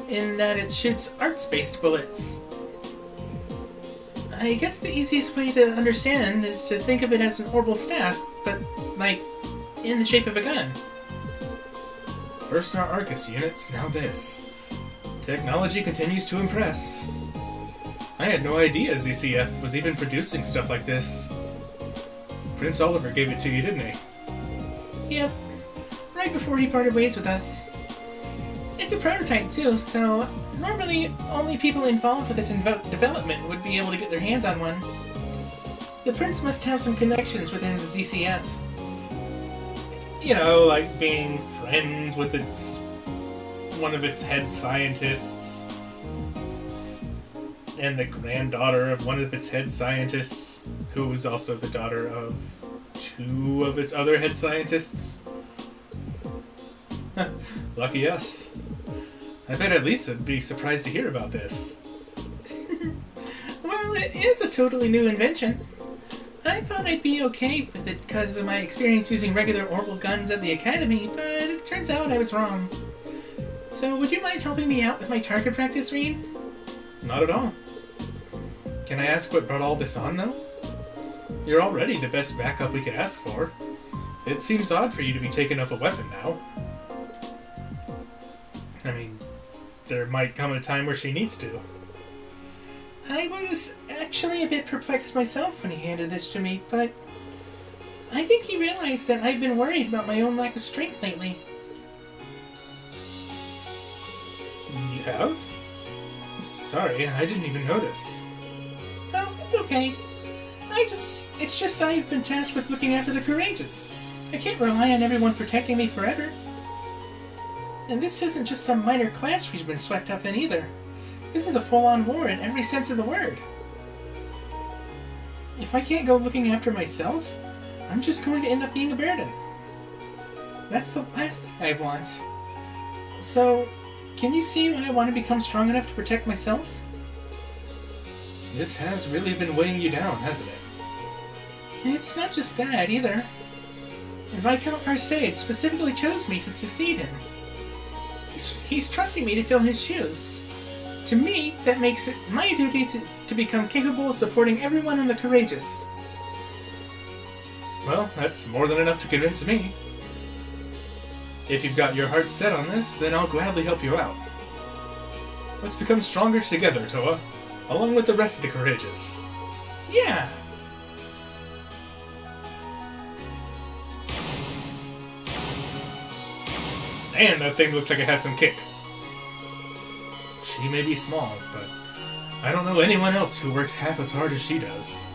in that it shoots arts-based bullets. I guess the easiest way to understand is to think of it as an orbital staff, but, like, in the shape of a gun. First our Arcus units, now this. Technology continues to impress. I had no idea ZCF was even producing stuff like this. Prince Oliver gave it to you, didn't he? Yep. Right before he parted ways with us. It's a prototype, too, so normally only people involved with its development would be able to get their hands on one. The Prince must have some connections within the ZCF. You know, like being friends with one of its head scientists, and the granddaughter of one of its head scientists, who was also the daughter of two of its other head scientists. Lucky us. I bet at least I'd be surprised to hear about this. Well, it is a totally new invention. I thought I'd be okay with it because of my experience using regular orbital guns at the Academy, but it turns out I was wrong. So would you mind helping me out with my target practice, Rean? Not at all. Can I ask what brought all this on, though? You're already the best backup we could ask for. It seems odd for you to be taking up a weapon now. I mean, there might come a time where she needs to. I was actually a bit perplexed myself when he handed this to me, but I think he realized that I've been worried about my own lack of strength lately. You have? Sorry, I didn't even notice. Oh, it's okay. It's just I've been tasked with looking after the courageous. I can't rely on everyone protecting me forever. And this isn't just some minor class we've been swept up in either. This is a full-on war in every sense of the word. If I can't go looking after myself, I'm just going to end up being a burden. That's the last thing I want. So, can you see why I want to become strong enough to protect myself? This has really been weighing you down, hasn't it? It's not just that, either. Viscount Arcade specifically chose me to succeed him. He's trusting me to fill his shoes. To me, that makes it my duty to become capable of supporting everyone in the Courageous. Well, that's more than enough to convince me. If you've got your heart set on this, then I'll gladly help you out. Let's become stronger together, Toa, along with the rest of the Courageous. Yeah! And that thing looks like it has some kick. She may be small, but I don't know anyone else who works half as hard as she does.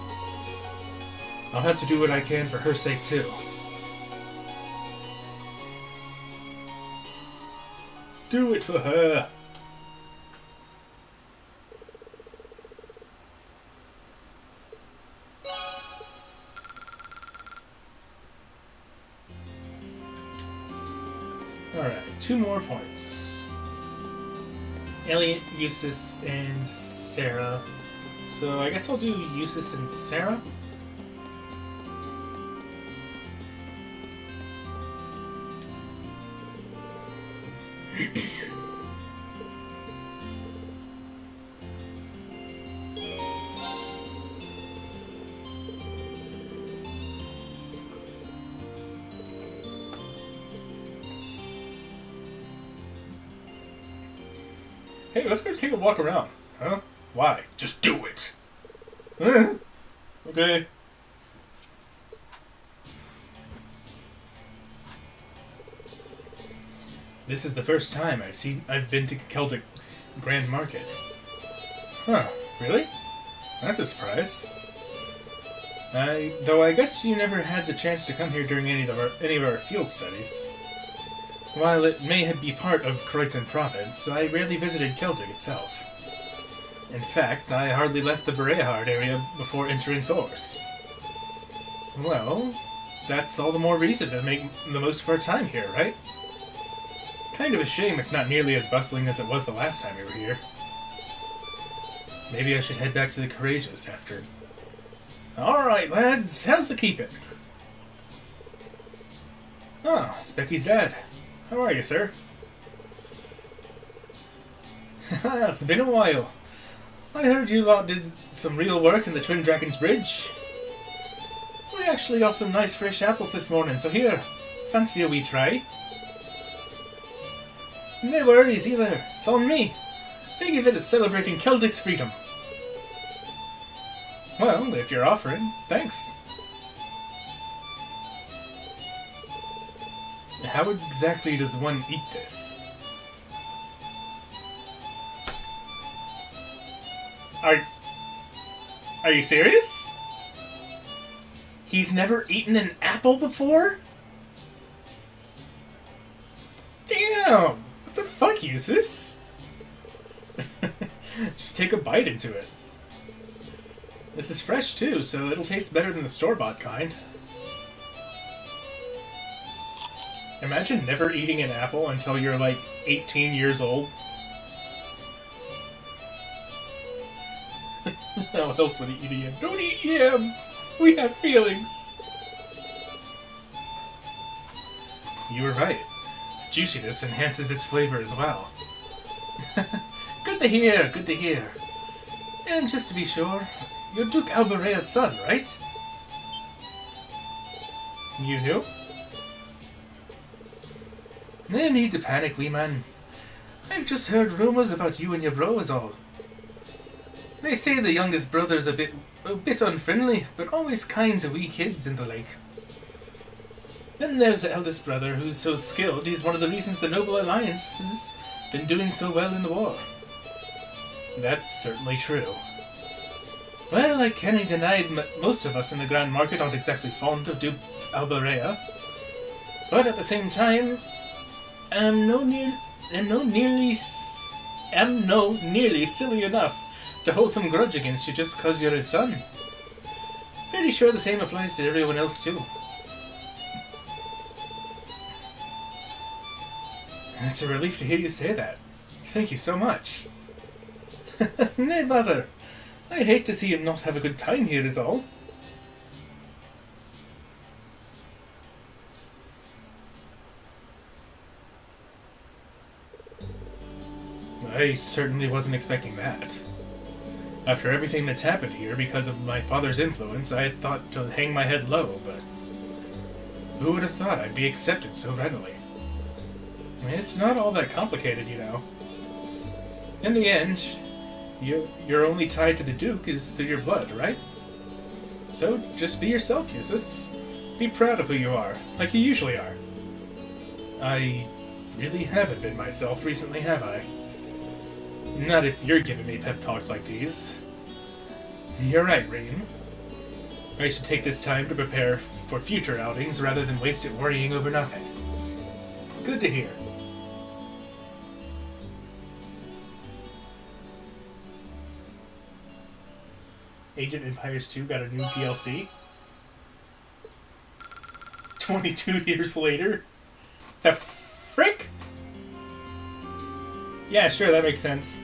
I'll have to do what I can for her sake, too. Do it for her! Alright, 2 more points. Elliot, Eustace, and Sarah. So I guess I'll do Eustace and Sarah. Hey, let's go take a walk around. Huh? Why? Just do it! Okay. This is the first time I've been to Keldrick's Grand Market. Huh, really? That's a surprise. Though I guess you never had the chance to come here during any of our field studies. While it may be part of Kreutzen province, I rarely visited Keldrick itself. In fact, I hardly left the Bereahard area before entering Thors. Well, that's all the more reason to make the most of our time here, right? Kind of a shame it's not nearly as bustling as it was the last time we were here. Maybe I should head back to the Courageous after... Alright, lads, how's it keeping? Oh, it's Becky's dad. How are you, sir? It's been a while. I heard you lot did some real work in the Twin Dragons Bridge. We actually got some nice fresh apples this morning, so here, fancy a wee try? No worries either, it's on me. Think of it as celebrating Keldrick's freedom. Well, if you're offering, thanks. How exactly does one eat this? Are you serious? He's never eaten an apple before? Damn! What the fuck, Eustace? Just take a bite into it. This is fresh too, so it'll taste better than the store-bought kind. Imagine never eating an apple until you're like 18 years old. What else would he eat a yam? Don't eat yams! We have feelings! You were right. Juiciness enhances its flavor as well. Good to hear, good to hear. And just to be sure, you're Duke Alberea's son, right? You knew? No need to panic, wee man. I've just heard rumours about you and your bro is all. They say the youngest brother's a bit unfriendly, but always kind to wee kids in the lake. Then there's the eldest brother, who's so skilled he's one of the reasons the Noble Alliance has been doing so well in the war. That's certainly true. Well, I can't deny most of us in the Grand Market aren't exactly fond of Duke Alberea, but at the same time, am no nearly silly enough to hold some grudge against you just because you're his son. Pretty sure the same applies to everyone else too. It's a relief to hear you say that. Thank you so much. Nay, mother. I'd hate to see him not have a good time here is all. I certainly wasn't expecting that. After everything that's happened here because of my father's influence, I had thought to hang my head low, but who would have thought I'd be accepted so readily? It's not all that complicated, you know. In the end, you're only tied to the Duke is through your blood, right? So just be yourself, Eustace. Be proud of who you are, like you usually are. I really haven't been myself recently, have I? Not if you're giving me pep talks like these. You're right, Rain. I should take this time to prepare for future outings rather than waste it worrying over nothing. Good to hear. Age of Empires 2 got a new DLC. 22 years later? The frick? Yeah, sure, that makes sense.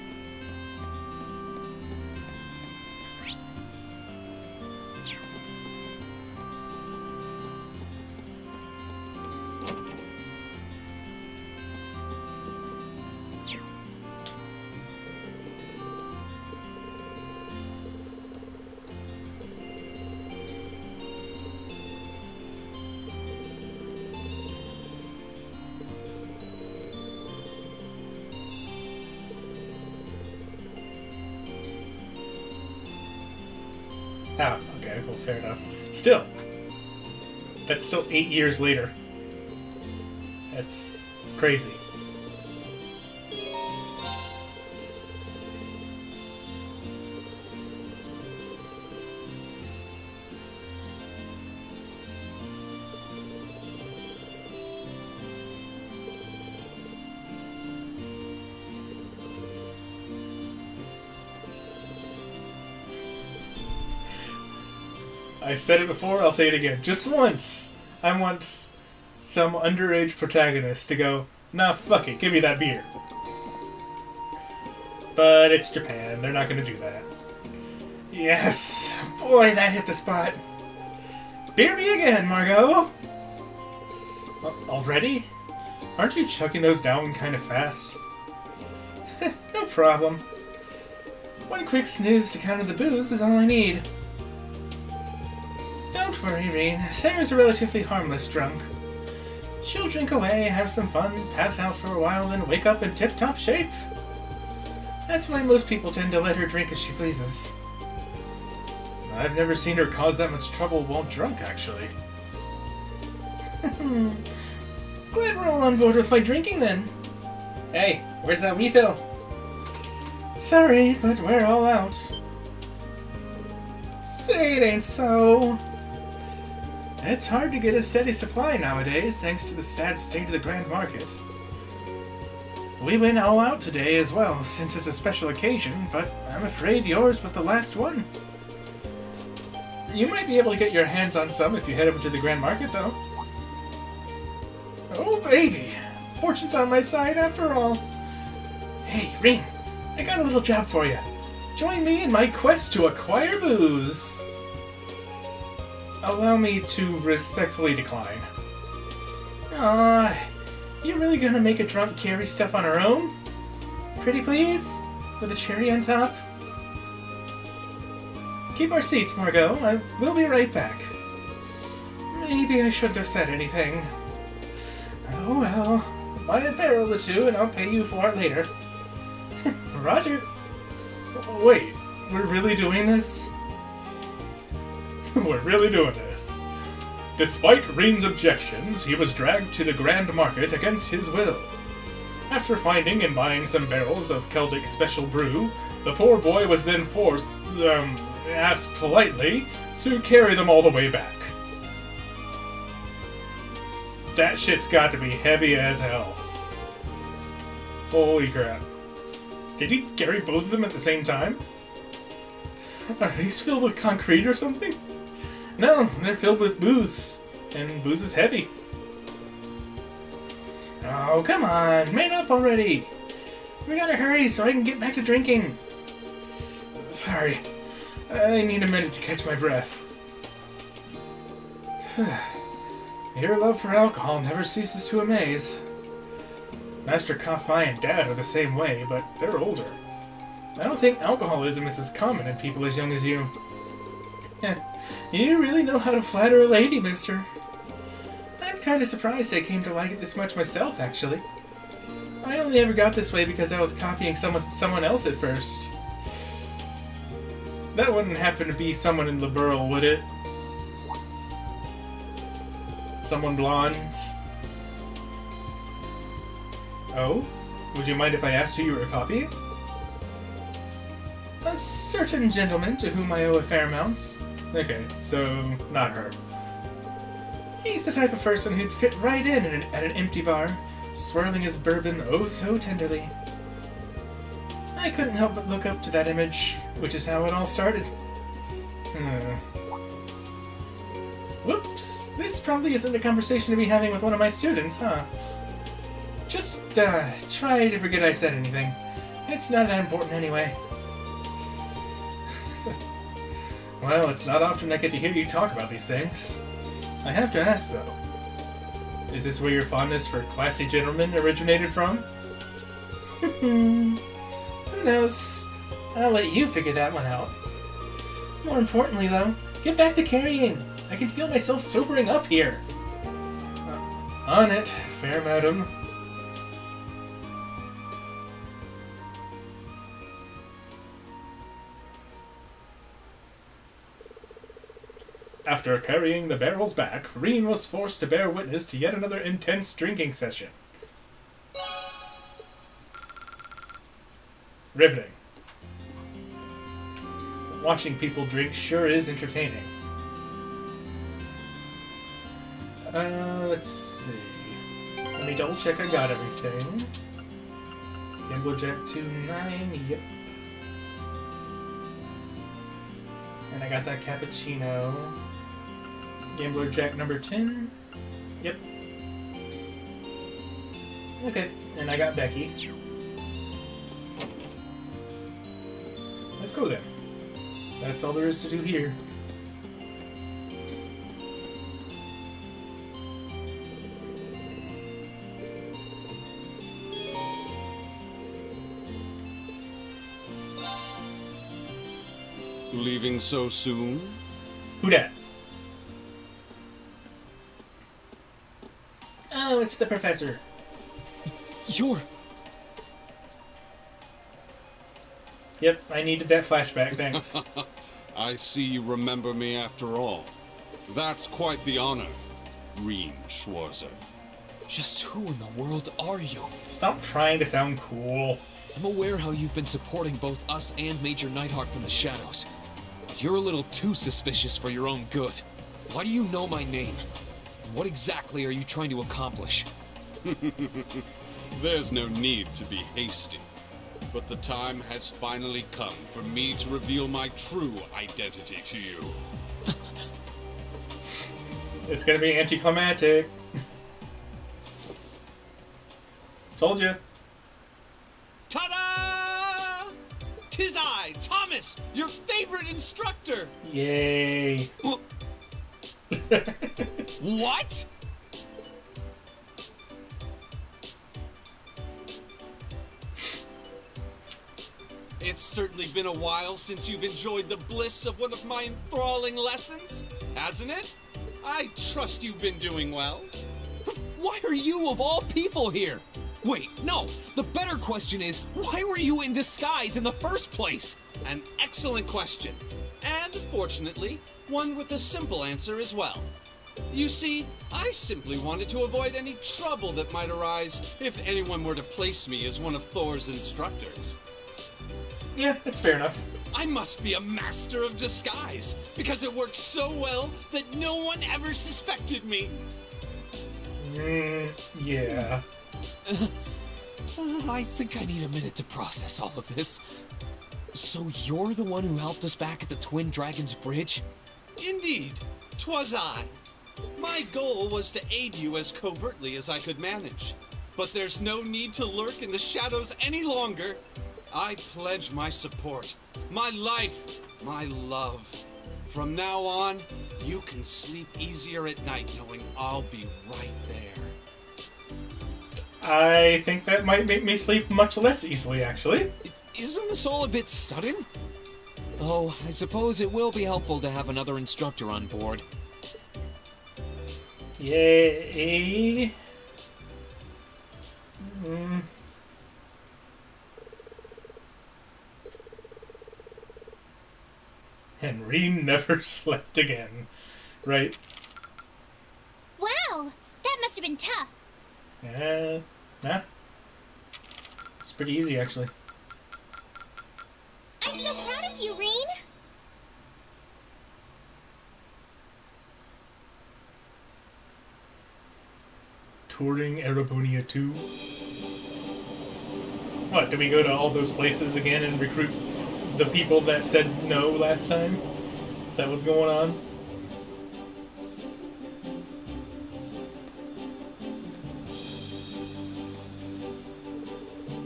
Oh, okay, well, fair enough. Still. That's still 8 years later. That's crazy. I said it before, I'll say it again. Just once! I want some underage protagonist to go, nah, fuck it, give me that beer. But it's Japan, they're not gonna do that. Yes! Boy, that hit the spot. Beer me again, Margot! Already? Aren't you chucking those down kind of fast? No problem. One quick snooze to counter the booze is all I need. Don't worry, Reen. Sarah's a relatively harmless drunk. She'll drink away, have some fun, pass out for a while, then wake up in tip-top shape. That's why most people tend to let her drink as she pleases. I've never seen her cause that much trouble while drunk, actually. Glad we're all on board with my drinking, then. Hey, where's that refill? Sorry, but we're all out. Say it ain't so. It's hard to get a steady supply nowadays, thanks to the sad state of the Grand Market. We went all out today as well, since it's a special occasion, but I'm afraid yours was the last one. You might be able to get your hands on some if you head over to the Grand Market, though. Oh, baby! Fortune's on my side after all. Hey, Reen, I got a little job for you. Join me in my quest to acquire booze. Allow me to respectfully decline. Aw, you really gonna make a drunk carry stuff on her own? Pretty please? With a cherry on top? Keep our seats, Margot. I will be right back. Maybe I shouldn't have said anything. Oh well. Buy a barrel or two and I'll pay you for it later. Roger. Wait, we're really doing this? We're really doing this. Despite Reen's objections, he was dragged to the Grand Market against his will. After finding and buying some barrels of Celtic Special Brew, the poor boy was then forced, asked politely, to carry them all the way back. That shit's got to be heavy as hell. Holy crap. Did he carry both of them at the same time? Are these filled with concrete or something? No, they're filled with booze. And booze is heavy. Oh, come on. Man up already. We gotta hurry so I can get back to drinking. Sorry. I need a minute to catch my breath. Your love for alcohol never ceases to amaze. Master Kafai and Dad are the same way, but they're older. I don't think alcoholism is as common in people as young as you. You really know how to flatter a lady, mister. I'm kind of surprised I came to like it this much myself, actually. I only ever got this way because I was copying someone else at first. That wouldn't happen to be someone in Liberl, would it? Someone blonde? Oh? Would you mind if I asked who you were copying? A certain gentleman to whom I owe a fair amount. Okay, so not her. He's the type of person who'd fit right in at an empty bar, swirling his bourbon oh so tenderly. I couldn't help but look up to that image, which is how it all started. Whoops, this probably isn't a conversation to be having with one of my students, huh? Just, try to forget I said anything. It's not that important anyway. Well, it's not often I get to hear you talk about these things. I have to ask, though. Is this where your fondness for classy gentlemen originated from? Who knows? I'll let you figure that one out. More importantly, though, get back to carrying. I can feel myself sobering up here. On it, fair madam. After carrying the barrels back, Reen was forced to bear witness to yet another intense drinking session. Riveting. Watching people drink sure is entertaining. Let's see. Let me double check I got everything. Gambler Jack 2-9, yep. And I got that cappuccino. Gambler Jack number 10, yep. Okay, and I got Becky. Let's go then. That's all there is to do here. Leaving so soon? Who dat? Oh, it's the professor. You're... Yep, I needed that flashback, thanks. I see you remember me after all. That's quite the honor, Reen Schwarzer. Just who in the world are you? Stop trying to sound cool. I'm aware how you've been supporting both us and Major Nighthawk from the shadows. But you're a little too suspicious for your own good. Why do you know my name? And what exactly are you trying to accomplish? There's no need to be hasty. But the time has finally come for me to reveal my true identity to you. It's gonna be anticlimactic. Told you. Ta-da! 'Tis I, Thomas, your favorite instructor! Yay. What? It's certainly been a while since you've enjoyed the bliss of one of my enthralling lessons, hasn't it? I trust you've been doing well. Why are you of all people here? Wait, no, the better question is, why were you in disguise in the first place? An excellent question. And, fortunately, one with a simple answer as well. You see, I simply wanted to avoid any trouble that might arise if anyone were to place me as one of Thor's instructors. Yeah, that's fair enough. I must be a master of disguise, because it works so well that no one ever suspected me. Yeah. I think I need a minute to process all of this. So you're the one who helped us back at the Twin Dragons Bridge? Indeed, 'twas I. My goal was to aid you as covertly as I could manage. But there's no need to lurk in the shadows any longer. I pledge my support, my life, my love. From now on, you can sleep easier at night knowing I'll be right there. I think that might make me sleep much less easily, actually. Isn't this all a bit sudden? Oh, I suppose it will be helpful to have another instructor on board. Yay. Henry never slept again. Right. Wow, that must have been tough. Nah. It's pretty easy, actually. I'm so proud of you, Reen. Touring Erebonia 2. What, do we go to all those places again and recruit the people that said no last time? Is that what's going on?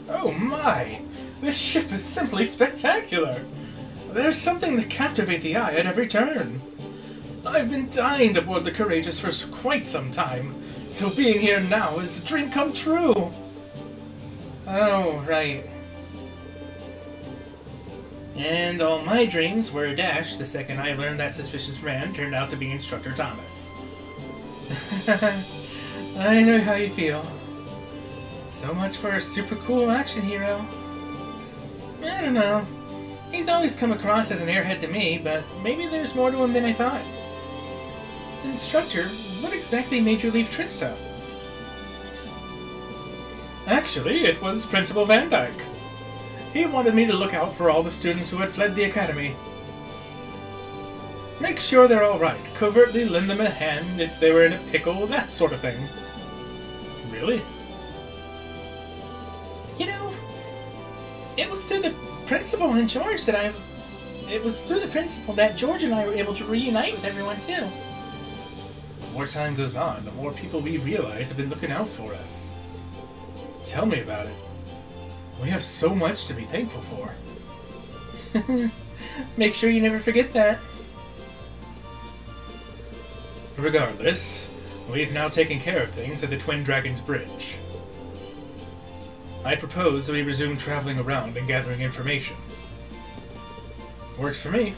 Oh my! This ship is simply spectacular! There's something that captivates the eye at every turn. I've been dying to board the Courageous for quite some time, so being here now is a dream come true! Oh, right. And all my dreams were dashed the second I learned that suspicious man turned out to be Instructor Thomas. I know how you feel. So much for a super cool action hero. I don't know. He's always come across as an airhead to me, but maybe there's more to him than I thought. Instructor, what exactly made you leave Trista? Actually, it was Principal Van Dyke. He wanted me to look out for all the students who had fled the academy. Make sure they're alright, covertly lend them a hand if they were in a pickle, that sort of thing. Really? You know, it was through the principal and George that It was through the principal that George and I were able to reunite with everyone, too. The more time goes on, the more people we realize have been looking out for us. Tell me about it. We have so much to be thankful for. Make sure you never forget that. Regardless, we've now taken care of things at the Twin Dragons Bridge. I propose that we resume traveling around and gathering information. Works for me.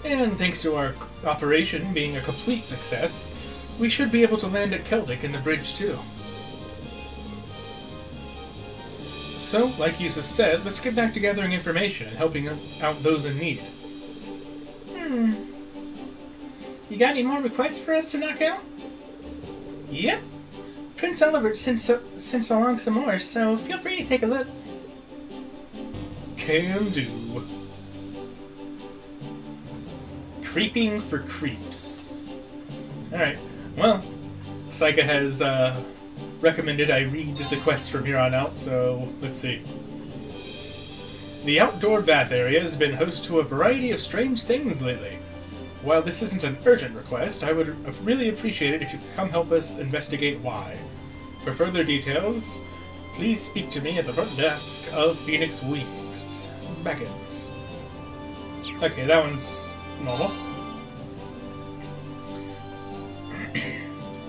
And thanks to our operation being a complete success, we should be able to land at Keldic in the bridge too. So, like Yusa said, let's get back to gathering information and helping out those in need. You got any more requests for us to knock out? Yep. Prince Oliver sent along some more, so feel free to take a look. Can do. Creeping for creeps. Alright, well, Saika has recommended I read the quest from here on out, so let's see. The outdoor bath area has been host to a variety of strange things lately. While this isn't an urgent request, I would really appreciate it if you could come help us investigate why. For further details, please speak to me at the front desk of Phoenix Wings. Beckons. Okay, that one's normal.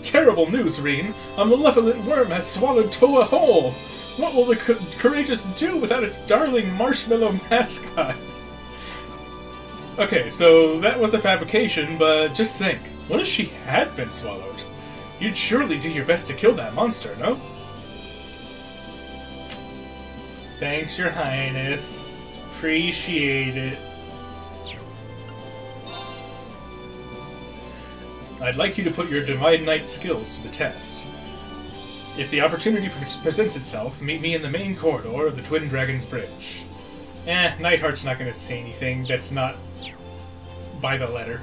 Terrible news, Reen! A malevolent worm has swallowed Toa whole! What will the Courageous do without its darling marshmallow mascot? Okay, so that was a fabrication, but just think, what if she had been swallowed? You'd surely do your best to kill that monster, no? Thanks, Your Highness. Appreciate it. I'd like you to put your Divine Knight skills to the test. If the opportunity presents itself, meet me in the main corridor of the Twin Dragons Bridge. Nightheart's not going to say anything that's not by the letter.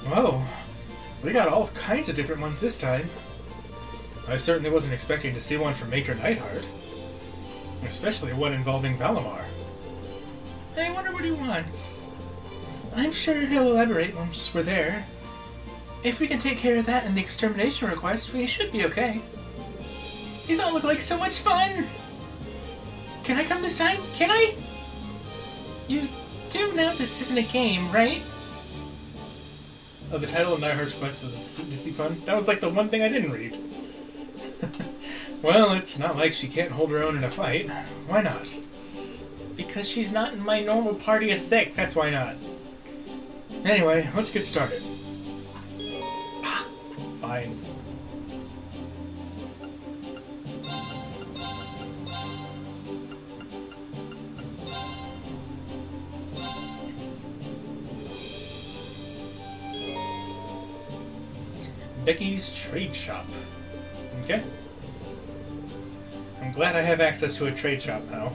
Whoa, we got all kinds of different ones this time. I certainly wasn't expecting to see one from Matron Nightheart. Especially one involving Valimar. I wonder what he wants. I'm sure he'll elaborate once we're there. If we can take care of that and the extermination request, we should be okay. These all look like so much fun! Can I come this time? Can I? You do know this isn't a game, right? Oh, the title of Nightheart's quest was Disney Fun? That was like the one thing I didn't read. Well, it's not like she can't hold her own in a fight. Why not? Because she's not in my normal party of 6, that's why not. Anyway, let's get started. Fine. Becky's Trade Shop. Okay. I'm glad I have access to a trade shop now.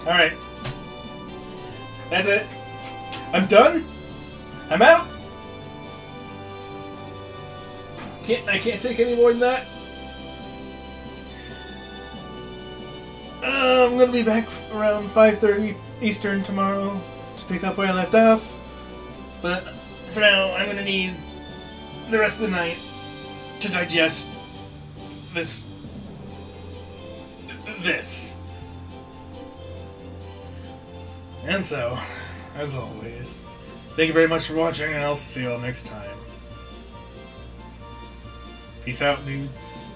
Alright. That's it. I'm done. I'm out. I can't take any more than that. I'm gonna be back around 5:30 Eastern tomorrow to pick up where I left off. But for now, I'm gonna need the rest of the night to digest this. And so, as always, thank you very much for watching, and I'll see you all next time. Peace out, dudes.